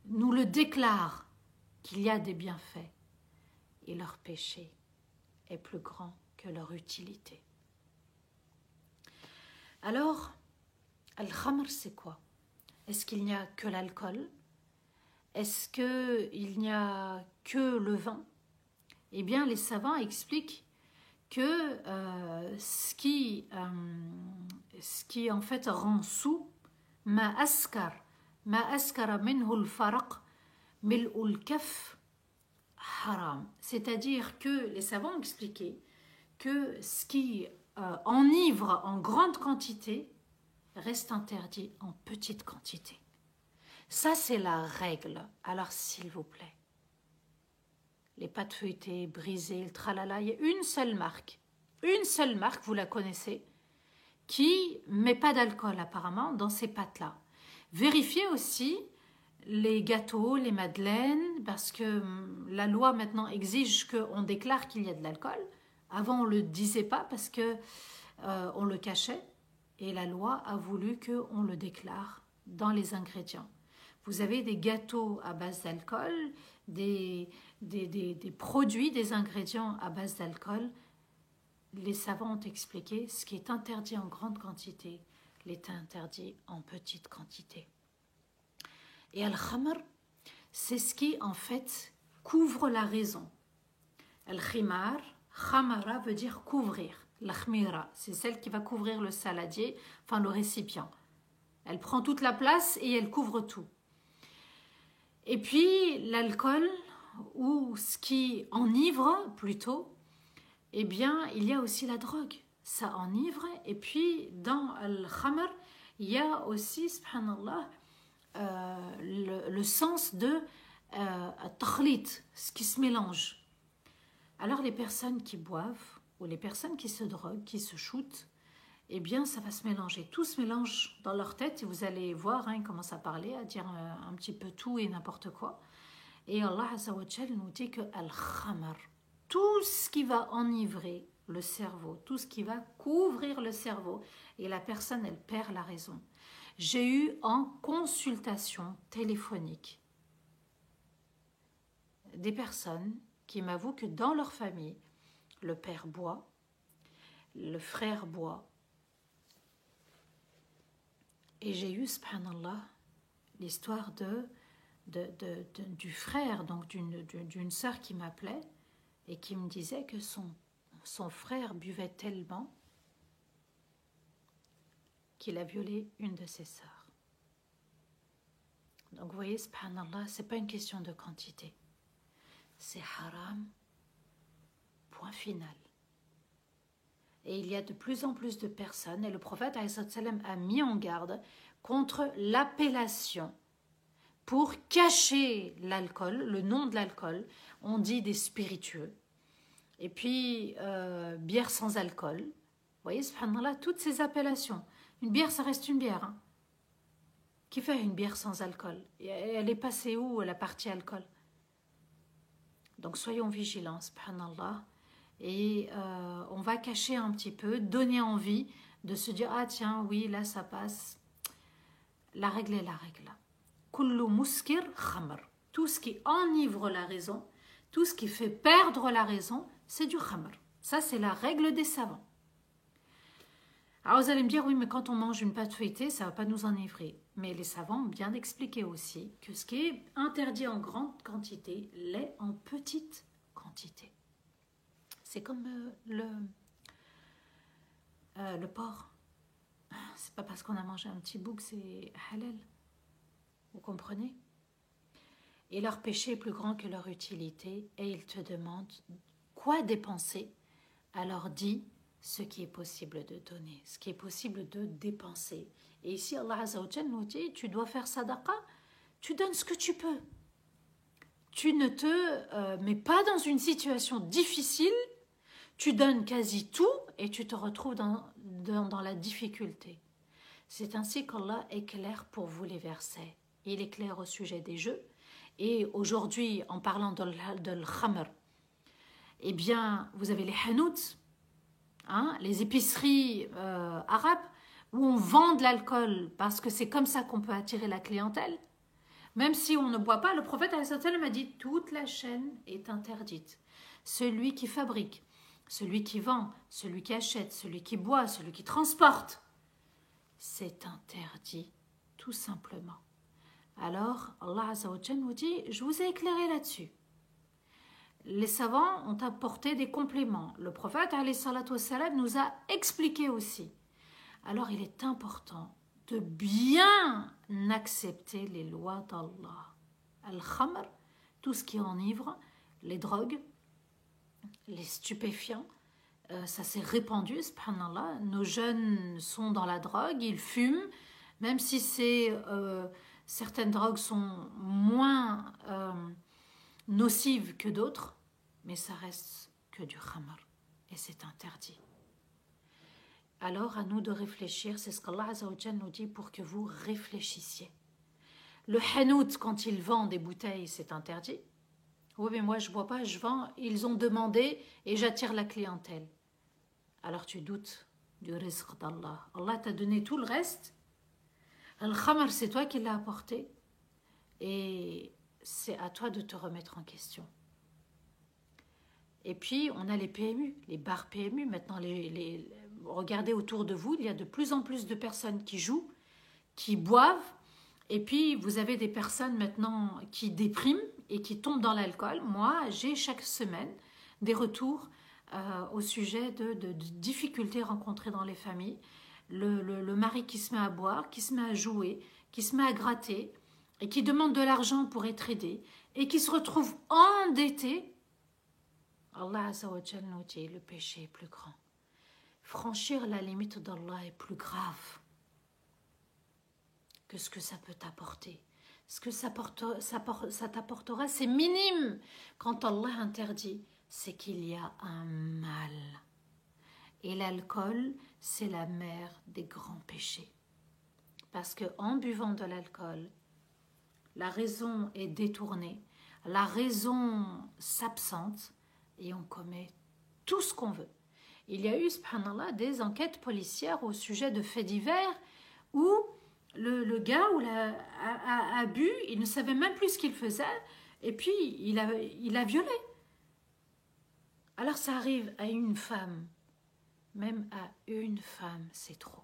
nous le déclare qu'il y a des bienfaits. Et leur péché est plus grand que leur utilité. Alors, al-khamr, c'est quoi? Est-ce qu'il n'y a que l'alcool? Est-ce qu'il n'y a que le vin? Eh bien, les savants expliquent que ce qui en fait rend soûl, ma askara minhu al-faraq mil'u al-kaf haram. C'est-à-dire que les savants ont expliqué que ce qui enivre en grande quantité reste interdit en petite quantité. Ça, c'est la règle. Alors, s'il vous plaît, les pâtes feuilletées, brisées, le tralala, il y a une seule marque, vous la connaissez, qui ne met pas d'alcool apparemment dans ces pâtes-là. Vérifiez aussi les gâteaux, les madeleines, parce que la loi maintenant exige qu'on déclare qu'il y a de l'alcool. Avant, on ne le disait pas parce qu'on le cachait. Et la loi a voulu qu'on le déclare dans les ingrédients. Vous avez des gâteaux à base d'alcool, des produits, des ingrédients à base d'alcool. Les savants ont expliqué ce qui est interdit en grande quantité l'est interdit en petite quantité. Et al-khamr, c'est ce qui en fait couvre la raison. Al-khimar, khamara veut dire couvrir. La khmira, c'est celle qui va couvrir le saladier, enfin le récipient. Elle prend toute la place et elle couvre tout. Et puis l'alcool, ou ce qui enivre plutôt, eh bien il y a aussi la drogue. Ça enivre. Et puis dans al-khamr, il y a aussi, subhanallah, le sens de takhlit, ce qui se mélange. Alors les personnes qui boivent, ou les personnes qui se droguent, qui se shootent, eh bien, ça va se mélanger. Tout se mélange dans leur tête et vous allez voir, ils commencent à parler, à dire un petit peu tout et n'importe quoi. Et Allah Azza wa Jal nous dit que al-khamar, tout ce qui va enivrer le cerveau, tout ce qui va couvrir le cerveau, et la personne, elle perd la raison. J'ai eu en consultation téléphonique des personnes qui m'avouent que dans leur famille, le père boit, le frère boit. Et j'ai eu, subhanallah, l'histoire du frère, donc d'une sœur qui m'appelait et qui me disait que son frère buvait tellement qu'il a violé une de ses sœurs. Donc vous voyez, subhanallah, ce n'est pas une question de quantité. C'est haram, point final. Et il y a de plus en plus de personnes, et le prophète a mis en garde contre l'appellation pour cacher l'alcool, le nom de l'alcool. On dit des spiritueux. Et puis, bière sans alcool. Vous voyez, subhanallah, toutes ces appellations. Une bière, ça reste une bière. Hein. Qui fait une bière sans alcool? Elle est passée où, la partie alcool? Donc, soyons vigilants, subhanallah. Et on va cacher un petit peu, donner envie de se dire, ah tiens, oui, là, ça passe. La règle est la règle. Kullu muskir khamr. Tout ce qui enivre la raison, tout ce qui fait perdre la raison, c'est du khamr. Ça, c'est la règle des savants. Alors, vous allez me dire, oui, mais quand on mange une pâte feuilletée, ça ne va pas nous enivrer. Mais les savants ont bien expliqué aussi que ce qui est interdit en grande quantité l'est en petite quantité. C'est comme le porc. C'est pas parce qu'on a mangé un petit bout que c'est halal. Vous comprenez? Et leur péché est plus grand que leur utilité et ils te demandent quoi dépenser. Alors dis ce qui est possible de donner, ce qui est possible de dépenser. Et ici, Allah Azza wa Jalla nous dit, tu dois faire sadaqa, tu donnes ce que tu peux. Tu ne te mets pas dans une situation difficile, tu donnes quasi tout et tu te retrouves dans la difficulté. C'est ainsi qu'Allah éclaire pour vous les versets. Il éclaire au sujet des jeux. Et aujourd'hui, en parlant de l'khamr, eh bien, vous avez les hanouts, hein, les épiceries arabes, où on vend de l'alcool parce que c'est comme ça qu'on peut attirer la clientèle. Même si on ne boit pas, le prophète a dit toute la chaîne est interdite. Celui qui fabrique, celui qui vend, celui qui achète, celui qui boit, celui qui transporte, c'est interdit, tout simplement. Alors, Allah Azza wa Jalla nous dit, je vous ai éclairé là-dessus. Les savants ont apporté des compléments. Le prophète alayhi salatu wassalam nous a expliqué aussi. Alors, il est important de bien accepter les lois d'Allah. Al-Khamr, tout ce qui enivre, les drogues, les stupéfiants, ça s'est répandu, subhanallah. Nos jeunes sont dans la drogue, ils fument, même si certaines drogues sont moins nocives que d'autres, mais ça reste que du khamr, et c'est interdit. Alors, à nous de réfléchir, c'est ce qu'Allah Azza wa Jalla nous dit pour que vous réfléchissiez. Le hanout, quand il vend des bouteilles, c'est interdit. Oui, mais moi je ne bois pas, je vends, ils ont demandé et j'attire la clientèle. Alors tu doutes du rizq d'Allah. Allah t'a donné tout le reste. Al-Khamar, c'est toi qui l'as apporté. Et c'est à toi de te remettre en question. Et puis, on a les PMU, les bars PMU. Maintenant, regardez autour de vous, il y a de plus en plus de personnes qui jouent, qui boivent. Et puis, vous avez des personnes maintenant qui dépriment et qui tombent dans l'alcool. Moi, j'ai chaque semaine des retours au sujet de difficultés rencontrées dans les familles. Le mari qui se met à boire, qui se met à jouer, qui se met à gratter et qui demande de l'argent pour être aidé et qui se retrouve endetté. Allah Azza wa Jalla nous dit, le péché est plus grand. Franchir la limite d'Allah est plus grave que ce que ça peut t'apporter. Ce que ça t'apportera, c'est minime. Quand Allah interdit, c'est qu'il y a un mal. Et l'alcool, c'est la mère des grands péchés. Parce qu'en buvant de l'alcool, la raison est détournée, la raison s'absente et on commet tout ce qu'on veut. Il y a eu, subhanallah, des enquêtes policières au sujet de faits divers où le gars a bu, il ne savait même plus ce qu'il faisait et puis il a violé. Alors ça arrive à une femme, même à une femme, c'est trop.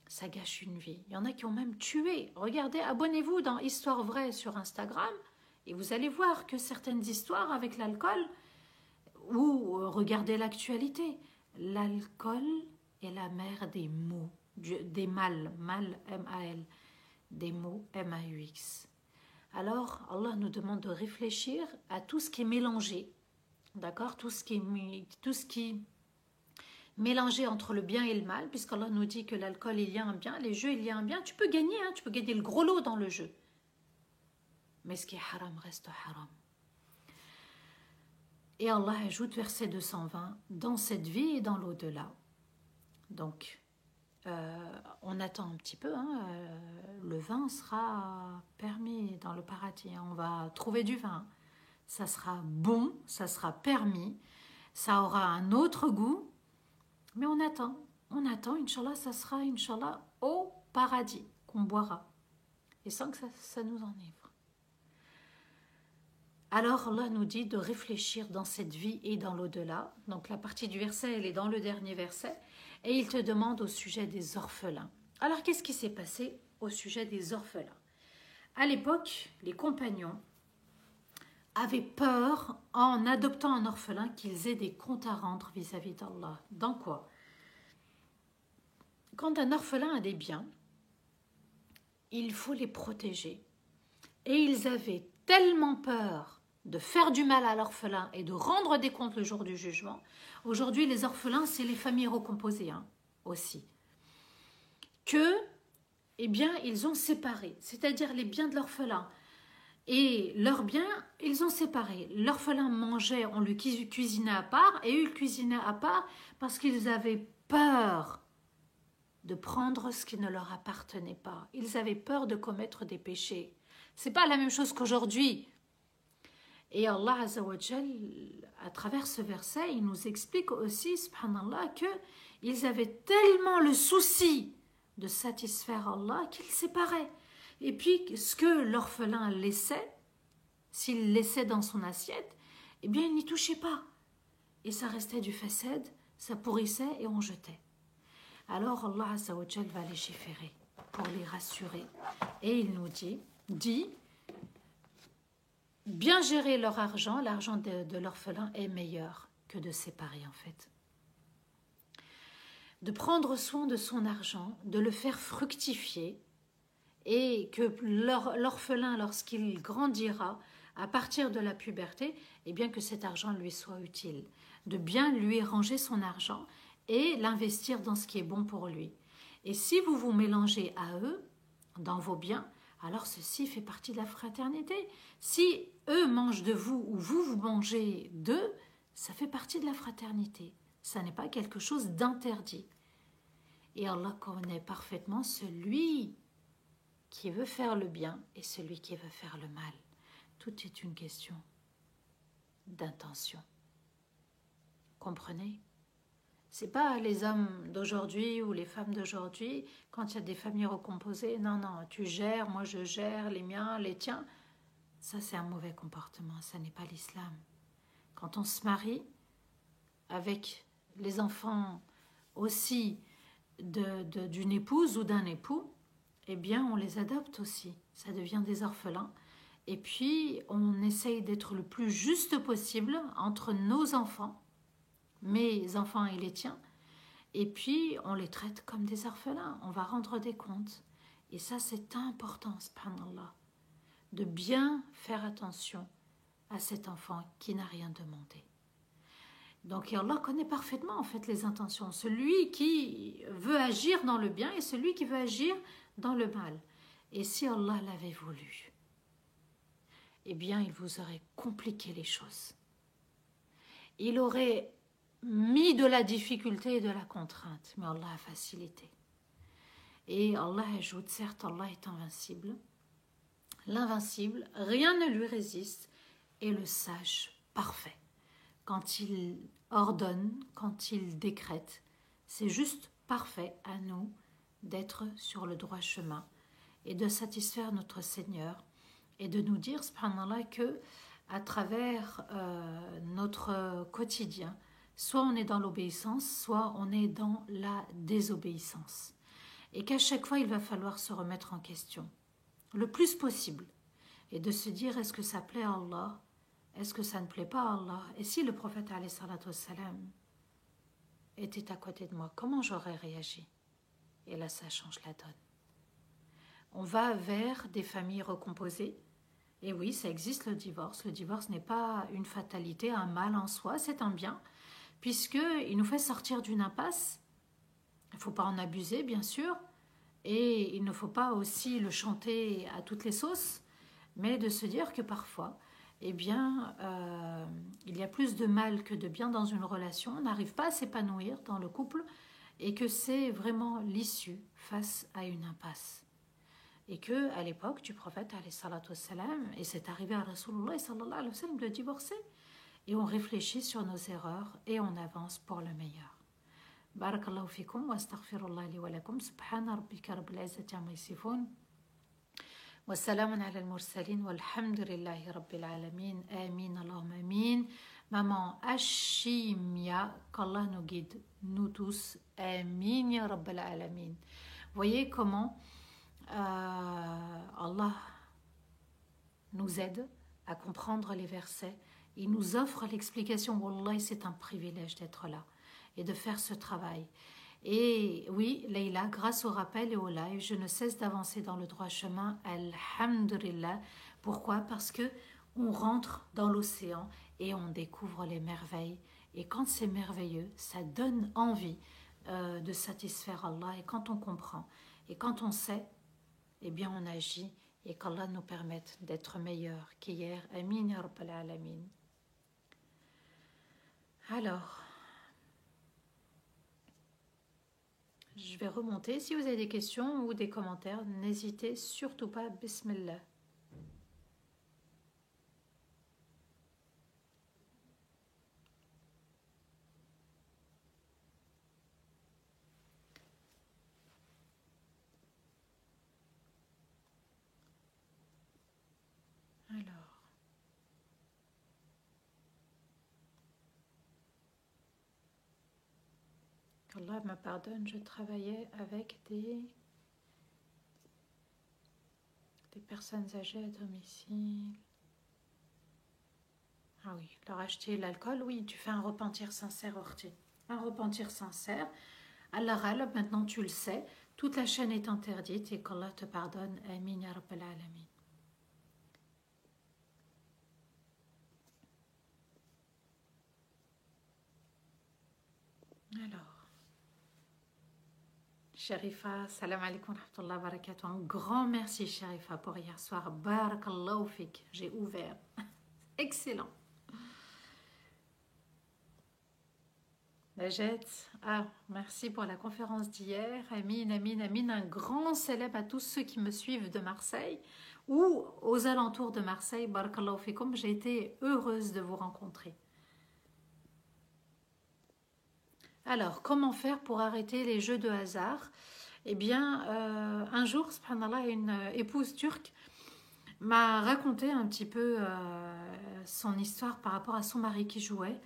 Ça gâche une vie. Il y en a qui ont même tué. Regardez, abonnez-vous dans Histoire Vraie sur Instagram. Et vous allez voir que certaines histoires avec l'alcool, ou regardez l'actualité, l'alcool est la mère des maux, des mal, M-A-L, des mots M-A-U-X. Alors, Allah nous demande de réfléchir à tout ce qui est mélangé, d'accord, tout ce qui est mélangé entre le bien et le mal, puisqu'Allah nous dit que l'alcool, il y a un bien, les jeux, il y a un bien. Tu peux gagner, tu peux gagner le gros lot dans le jeu. Mais ce qui est haram reste haram. Et Allah ajoute, verset 220, dans cette vie et dans l'au-delà. Donc, on attend un petit peu, le vin sera permis dans le paradis, on va trouver du vin, ça sera bon, ça sera permis, ça aura un autre goût, mais on attend, Inch'Allah, ça sera, Inch'Allah, au paradis qu'on boira, et sans que ça nous enivre. Alors Allah nous dit de réfléchir dans cette vie et dans l'au-delà. Donc la partie du verset, elle est dans le dernier verset. Et il te demande au sujet des orphelins. Alors qu'est-ce qui s'est passé au sujet des orphelins? À l'époque, les compagnons avaient peur en adoptant un orphelin qu'ils aient des comptes à rendre vis-à-vis d'Allah. Dans quoi? Quand un orphelin a des biens, il faut les protéger. Et ils avaient tellement peur de faire du mal à l'orphelin et de rendre des comptes le jour du jugement. Aujourd'hui, les orphelins, c'est les familles recomposées aussi. Que, eh bien, ils ont séparé, c'est-à-dire les biens de l'orphelin et leurs biens, ils ont séparé. L'orphelin mangeait, on lui cuisinait à part, et eux, ils cuisinaient à part parce qu'ils avaient peur de prendre ce qui ne leur appartenait pas. Ils avaient peur de commettre des péchés. C'est pas la même chose qu'aujourd'hui. Et Allah Azzawajal, à travers ce verset, il nous explique aussi, subhanallah, qu'ils avaient tellement le souci de satisfaire Allah qu'ils séparaient. Et puis, ce que l'orphelin laissait, s'il laissait dans son assiette, eh bien, il n'y touchait pas. Et ça restait du fasad, ça pourrissait et on jetait. Alors Allah Azzawajal va légiférer pour les rassurer. Et il nous dit bien gérer leur argent, l'argent de l'orphelin est meilleur que de séparer en fait. De prendre soin de son argent, de le faire fructifier et que l'orphelin, lorsqu'il grandira, à partir de la puberté, eh bien que cet argent lui soit utile. De bien lui ranger son argent et l'investir dans ce qui est bon pour lui. Et si vous vous mélangez à eux, dans vos biens, alors ceci fait partie de la fraternité. Si eux mangent de vous ou vous mangez d'eux, ça fait partie de la fraternité. Ça n'est pas quelque chose d'interdit. Et Allah connaît parfaitement celui qui veut faire le bien et celui qui veut faire le mal. Tout est une question d'intention. Comprenez? C'est pas les hommes d'aujourd'hui ou les femmes d'aujourd'hui, quand il y a des familles recomposées, non, tu gères, moi je gère, les miens, les tiens. Ça, c'est un mauvais comportement, ça n'est pas l'islam. Quand on se marie avec les enfants aussi d'une épouse ou d'un époux, eh bien, on les adopte aussi. Ça devient des orphelins. Et puis, on essaye d'être le plus juste possible entre nos enfants, mes enfants et les tiens, et puis on les traite comme des orphelins, on va rendre des comptes. Et ça, c'est important, subhanallah, de bien faire attention à cet enfant qui n'a rien demandé. Donc Allah connaît parfaitement en fait les intentions, celui qui veut agir dans le bien et celui qui veut agir dans le mal. Et si Allah l'avait voulu, eh bien il vous aurait compliqué les choses. Il aurait mis de la difficulté et de la contrainte, mais Allah a facilité. Et Allah ajoute, certes, Allah est invincible. L'invincible, rien ne lui résiste, et le sage, parfait. Quand il ordonne, quand il décrète, c'est juste parfait à nous d'être sur le droit chemin et de satisfaire notre Seigneur et de nous dire, subhanallah, que à travers notre quotidien, soit on est dans l'obéissance, soit on est dans la désobéissance. Et qu'à chaque fois, il va falloir se remettre en question, le plus possible. et de se dire est-ce que ça plaît à Allah, est-ce que ça ne plaît pas à Allah. Et si le prophète alayhi salatu wassalam était à côté de moi, comment j'aurais réagi? Et là, ça change la donne. On va vers des familles recomposées. Et oui, ça existe le divorce. Le divorce n'est pas une fatalité, un mal en soi, c'est un bien, puisqu'il nous fait sortir d'une impasse. Il ne faut pas en abuser, bien sûr, et il ne faut pas aussi le chanter à toutes les sauces, mais de se dire que parfois, eh bien, il y a plus de mal que de bien dans une relation. On n'arrive pas à s'épanouir dans le couple et que c'est vraiment l'issue face à une impasse. Et que à l'époque du prophète alayhi salatu wassalam, et c'est arrivé à Rasulullah sallallahu alayhi wa sallam de divorcer, et on réfléchit sur nos erreurs et on avance pour le meilleur. Barakallahu fikum wa astaghfirullah li wa lakum subhana rabbika rabbil izzati amma yasifun wa salamun ala al-mursalin walhamdulillahi rabbil alamin. Amin, Allahumma amin. Maman Hashimia, qu'Allah nous guide, nous tous. Amin ya rabbil alamin. Voyez comment Allah nous aide à comprendre les versets. Il nous offre l'explication. Wallah, c'est un privilège d'être là et de faire ce travail. Et oui, Leïla, grâce au rappel et au live, je ne cesse d'avancer dans le droit chemin. Alhamdulillah. Pourquoi? Parce que on rentre dans l'océan et on découvre les merveilles. Et quand c'est merveilleux, ça donne envie de satisfaire Allah. Et quand on comprend, et quand on sait, eh bien on agit, et qu'Allah nous permette d'être meilleurs qu'hier. Amin ya rabbal alamin. Alors, je vais remonter. Si vous avez des questions ou des commentaires, n'hésitez surtout pas. Bismillah. Alors, qu'Allah me pardonne, je travaillais avec des personnes âgées à domicile. Ah oui, leur acheter l'alcool, oui, tu fais un repentir sincère, Orti. Un repentir sincère. Allah râle, maintenant tu le sais, toute la chaîne est interdite et qu'Allah te pardonne. Amin ya rabbal alamin. Alors, Sharifa, salam alaikum wa rahmatullahi wa barakatuh. Un grand merci, Sharifa, pour hier soir. Barakallahu fik. J'ai ouvert. Excellent. Najet, merci pour la conférence d'hier. Amin, amin, amin. Un grand célèbre à tous ceux qui me suivent de Marseille ou aux alentours de Marseille. Barakallahu fikum. J'ai été heureuse de vous rencontrer. Alors, comment faire pour arrêter les jeux de hasard? Eh bien, un jour, subhanallah, une épouse turque m'a raconté un petit peu son histoire par rapport à son mari qui jouait.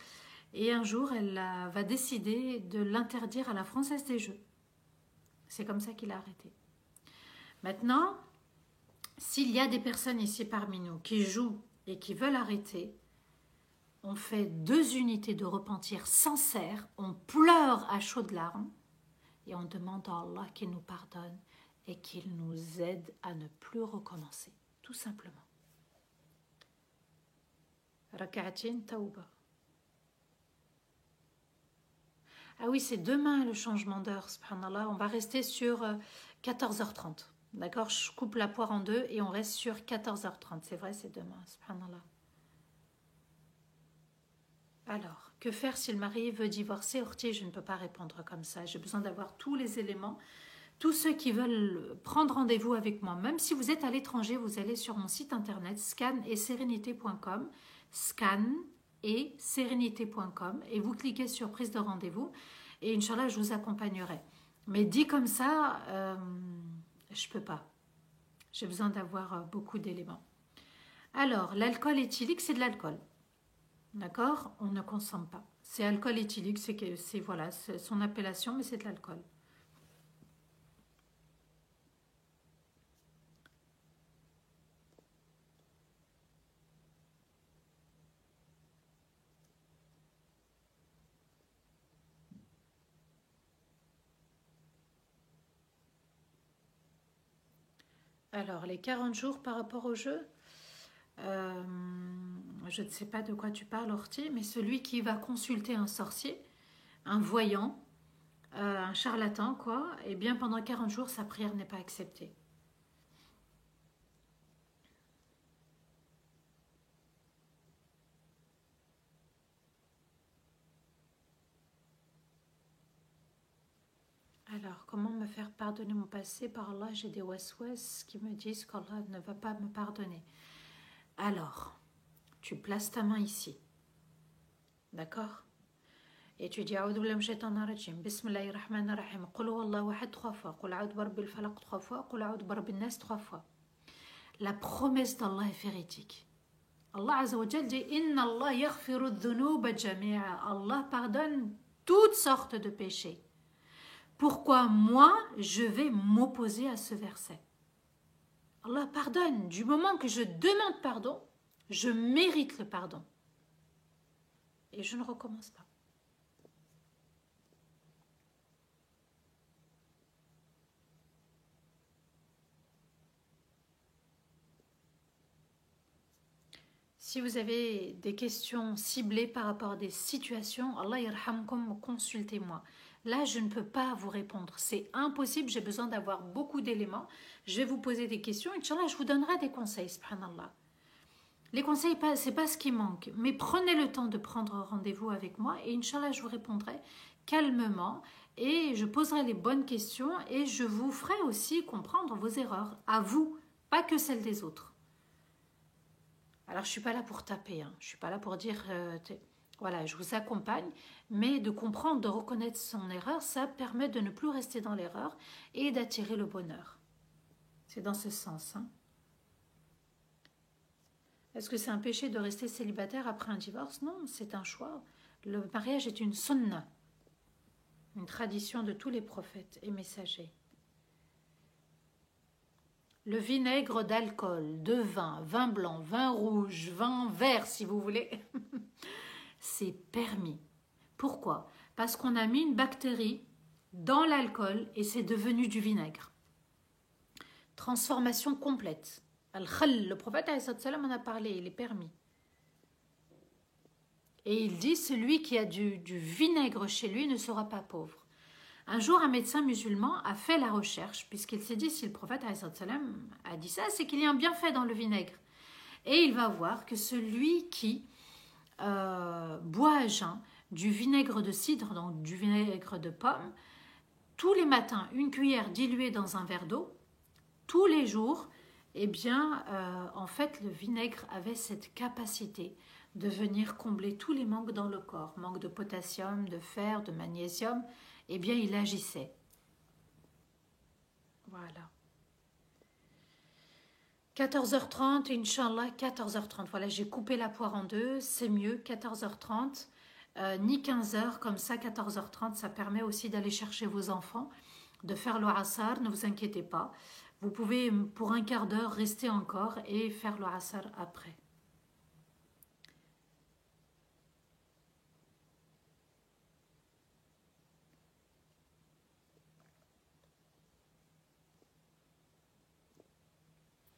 Et un jour, elle va décider de l'interdire à la Française des Jeux. C'est comme ça qu'il a arrêté. Maintenant, s'il y a des personnes ici parmi nous qui jouent et qui veulent arrêter, on fait 2 unités de repentir sincère, on pleure à chaudes larmes et on demande à Allah qu'il nous pardonne et qu'il nous aide à ne plus recommencer, tout simplement. Raka'atin tauba. Ah oui, c'est demain le changement d'heure, subhanallah. On va rester sur 14h30. D'accord? Je coupe la poire en deux et on reste sur 14h30. C'est vrai, c'est demain, subhanallah. Alors, que faire si le mari veut divorcer? Ortier, je ne peux pas répondre comme ça. J'ai besoin d'avoir tous les éléments. Tous ceux qui veulent prendre rendez-vous avec moi, même si vous êtes à l'étranger, vous allez sur mon site internet scan-et-sérénité.com, scan et sérénité.com et vous cliquez sur prise de rendez-vous et Inch'Allah, je vous accompagnerai. Mais dit comme ça, je ne peux pas. J'ai besoin d'avoir beaucoup d'éléments. Alors, l'alcool éthylique, c'est de l'alcool. D'accord? On ne consomme pas. C'est alcool éthylique, c'est voilà, son appellation, mais c'est de l'alcool. Alors, les 40 jours par rapport au jeu, je ne sais pas de quoi tu parles, Orti, mais celui qui va consulter un sorcier, un voyant, un charlatan, quoi, et bien pendant 40 jours, sa prière n'est pas acceptée. Alors, comment me faire pardonner mon passé? Par Allah, j'ai des waswas qui me disent qu'Allah ne va pas me pardonner. Alors, tu places ta main ici, d'accord? Et tu dis A'udhu billahi minash shaitanir rajim, Bismillahir rahmanir rahim, Qul huwallahu ahad 3 fois, Qul a'udhu birabbil falaq 3 fois, Qul a'udhu birabbin nas 3 fois. La promesse d'Allah est véridique. Allah Azza wa Jal dit Inna Allah yaghfiru dhunuba jami'a. Allah pardonne toutes sortes de péchés. Pourquoi moi, je vais m'opposer à ce verset? Allah pardonne. Du moment que je demande pardon, je mérite le pardon. Et je ne recommence pas. Si vous avez des questions ciblées par rapport à des situations, Allah yarhamkum, consultez-moi. Là, je ne peux pas vous répondre. C'est impossible, j'ai besoin d'avoir beaucoup d'éléments. Je vais vous poser des questions. Inch'Allah, je vous donnerai des conseils, subhanallah. Les conseils, c'est pas ce qui manque. Mais prenez le temps de prendre rendez-vous avec moi et Inch'Allah, je vous répondrai calmement et je poserai les bonnes questions et je vous ferai aussi comprendre vos erreurs, à vous, pas que celles des autres. Alors, je ne suis pas là pour taper, hein. Je ne suis pas là pour dire, voilà, je vous accompagne, mais de comprendre, de reconnaître son erreur, ça permet de ne plus rester dans l'erreur et d'attirer le bonheur. C'est dans ce sens. Hein. Est-ce que c'est un péché de rester célibataire après un divorce? Non, c'est un choix. Le mariage est une sunna, une tradition de tous les prophètes et messagers. Le vinaigre d'alcool, de vin, vin blanc, vin rouge, vin vert si vous voulez, c'est permis. Pourquoi? Parce qu'on a mis une bactérie dans l'alcool et c'est devenu du vinaigre. Transformation complète. Al-Khal, le prophète en a parlé, il est permis. Et il dit, celui qui a du vinaigre chez lui ne sera pas pauvre. Un jour, un médecin musulman a fait la recherche, puisqu'il s'est dit, si le prophète a dit ça, c'est qu'il y a un bienfait dans le vinaigre. Et il va voir que celui qui boit à jeun du vinaigre de cidre, donc du vinaigre de pomme, tous les matins, une cuillère diluée dans un verre d'eau, tous les jours, eh bien, en fait, le vinaigre avait cette capacité de venir combler tous les manques dans le corps, manque de potassium, de fer, de magnésium, eh bien, il agissait. Voilà. 14h30, Inch'Allah, 14h30. Voilà, j'ai coupé la poire en deux, c'est mieux, 14h30, ni 15h, comme ça, 14h30, ça permet aussi d'aller chercher vos enfants, de faire le asar, ne vous inquiétez pas. Vous pouvez, pour un quart d'heure, rester encore et faire le asar après.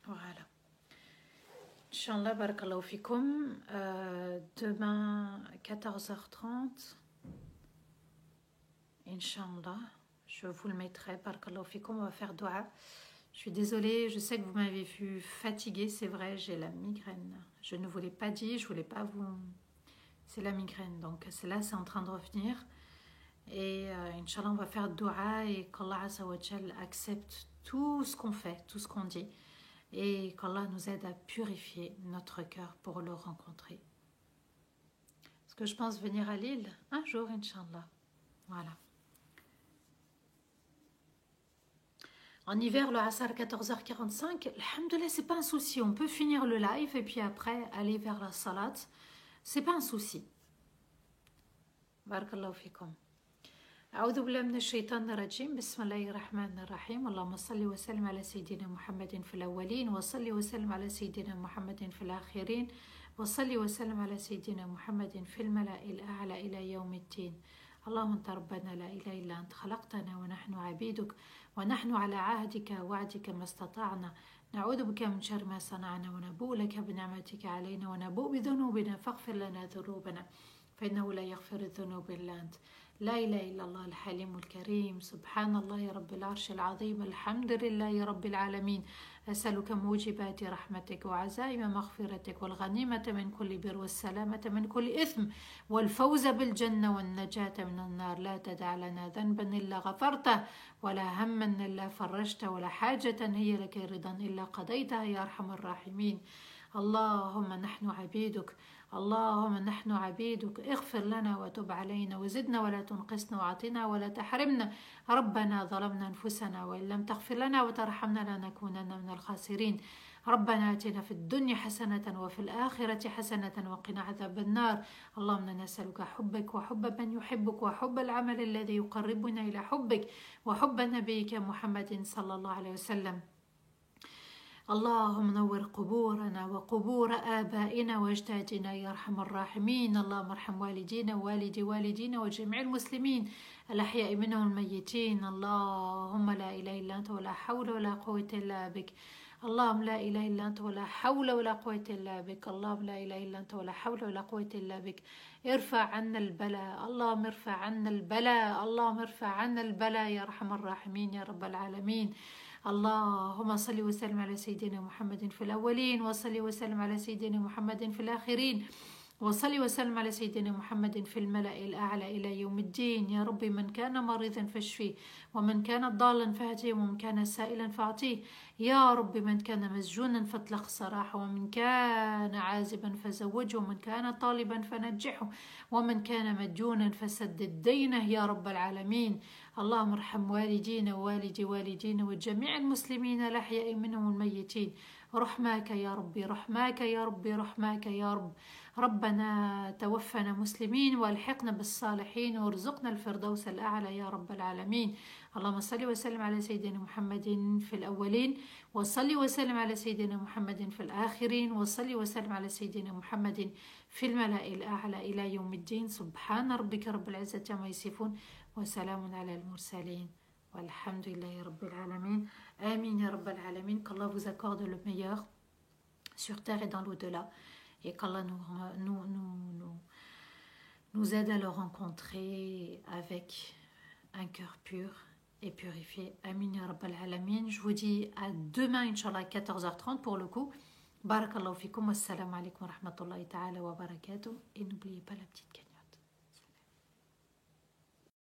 Voilà. Inch'Allah, barakallahu fikoum. Demain, 14h30. Inch'Allah. Je vous le mettrai. Barakallahu fikoum. On va faire dua. Je suis désolée, je sais que vous m'avez vu fatiguée, c'est vrai, j'ai la migraine. Je ne vous l'ai pas dit, je ne voulais pas vous... C'est la migraine, donc c'est là, c'est en train de revenir. Et Inch'Allah, on va faire dua et qu'Allah Azza wa Jal accepte tout ce qu'on fait, tout ce qu'on dit. Et qu'Allah nous aide à purifier notre cœur pour le rencontrer. Est-ce que je pense venir à Lille un jour, Inch'Allah. Voilà. En hiver, le Asar 14h45, alhamdoulilah, c'est pas un souci. On peut finir le live et puis après aller vers la salat. C'est pas un souci. Barakallahu fikum. أعوذ بالله من الشيطان الرجيم بسم الله الرحمن الرحيم اللهم صل وسلم على سيدنا محمد في الأولين وصل وسلم على سيدنا محمد في الآخرين وصل وسلم على سيدنا محمد في الملأ الأعلى إلى يوم الدين اللهم أنت ربنا لا إله إلا أنت خلقتنا ونحن عبيدك ونحن على عهدك ووعدك ما استطعنا نعوذ بك من شر ما صنعنا ونبوء لك بنعمتك علينا ونبوء بذنوبنا فاغفر لنا ذنوبنا فإنه لا يغفر الذنوب إلا أنت. لا إله إلا الله الحليم الكريم. سبحان الله رب العرش العظيم. الحمد لله رب العالمين. أسألك موجبات رحمتك وعزائم مغفرتك والغنيمة من كل بر والسلامة من كل إثم والفوز بالجنة والنجاة من النار. لا تدع لنا ذنبا إلا غفرته ولا هما إلا فرجته ولا حاجة هي لك رضا إلا قضيتها يا أرحم الراحمين. اللهم نحن عبيدك، اللهم نحن عبيدك، اغفر لنا وتب علينا وزدنا ولا تنقصنا وعطنا ولا تحرمنا. ربنا ظلمنا أنفسنا وإن لم تغفر لنا وترحمنا لنكونن من الخاسرين. ربنا آتنا في الدنيا حسنة وفي الآخرة حسنة وقنا عذاب النار. اللهم نسألك حبك وحب من يحبك وحب العمل الذي يقربنا إلى حبك وحب نبيك محمد صلى الله عليه وسلم. اللهم نور قبورنا وقبور آبائنا وأجدادنا يا أرحم الراحمين. اللهم ارحم والدينا ووالدي والدينا وجميع المسلمين الأحياء منهم الميتين. اللهم لا إله إلا أنت ولا حول ولا قوة إلا بك. اللهم لا إله إلا أنت ولا حول ولا قوة إلا بك. اللهم لا إله إلا أنت ولا حول ولا قوة إلا بك. ارفع عنا البلاء، اللهم ارفع عنا البلاء، اللهم ارفع عنا البلاء يا أرحم الراحمين يا رب العالمين. اللهم صل وسلم على سيدنا محمد في الأولين وصل وسلم على سيدنا محمد في الآخرين وصل وسلم على سيدنا محمد في الملأ الأعلى إلى يوم الدين. يا رب من كان مريضا فاشفيه ومن كان ضالا فاهديه ومن كان سائلا فاعطيه. يا رب من كان مسجونا فاطلق سراحه ومن كان عازبا فزوجه ومن كان طالبا فنجحه ومن كان مديونا فسدد دينه يا رب العالمين. اللهم ارحم والدينا ووالدي والدينا وجميع المسلمين الأحياء منهم الميتين. رحماك يا ربي، رحماك يا ربي، رحماك يا رب. ربنا توفنا مسلمين والحقنا بالصالحين وارزقنا الفردوس الأعلى يا رب العالمين. اللهم صل وسلم على سيدنا محمد في الأولين وصل وسلم على سيدنا محمد في الآخرين وصل وسلم على سيدنا محمد في الملأ الأعلى إلى يوم الدين. سبحان ربك رب العزة عما يصفون وسلام على المرسلين والحمد لله رب العالمين. آمين يا رب العالمين. qu'Allah vous accorde le meilleur sur terre et dans l'au-delà et qu'Allah nous aide à le rencontrer avec un cœur pur et purifié. Amin ya Rabbal Alamin. Je vous dis à demain, Inch'Allah, 14h30 pour le coup. Barakallahu fikum, wassalamu alaikum wa rahmatullahi ta'ala wa barakatuh. Et n'oubliez pas la petite quête.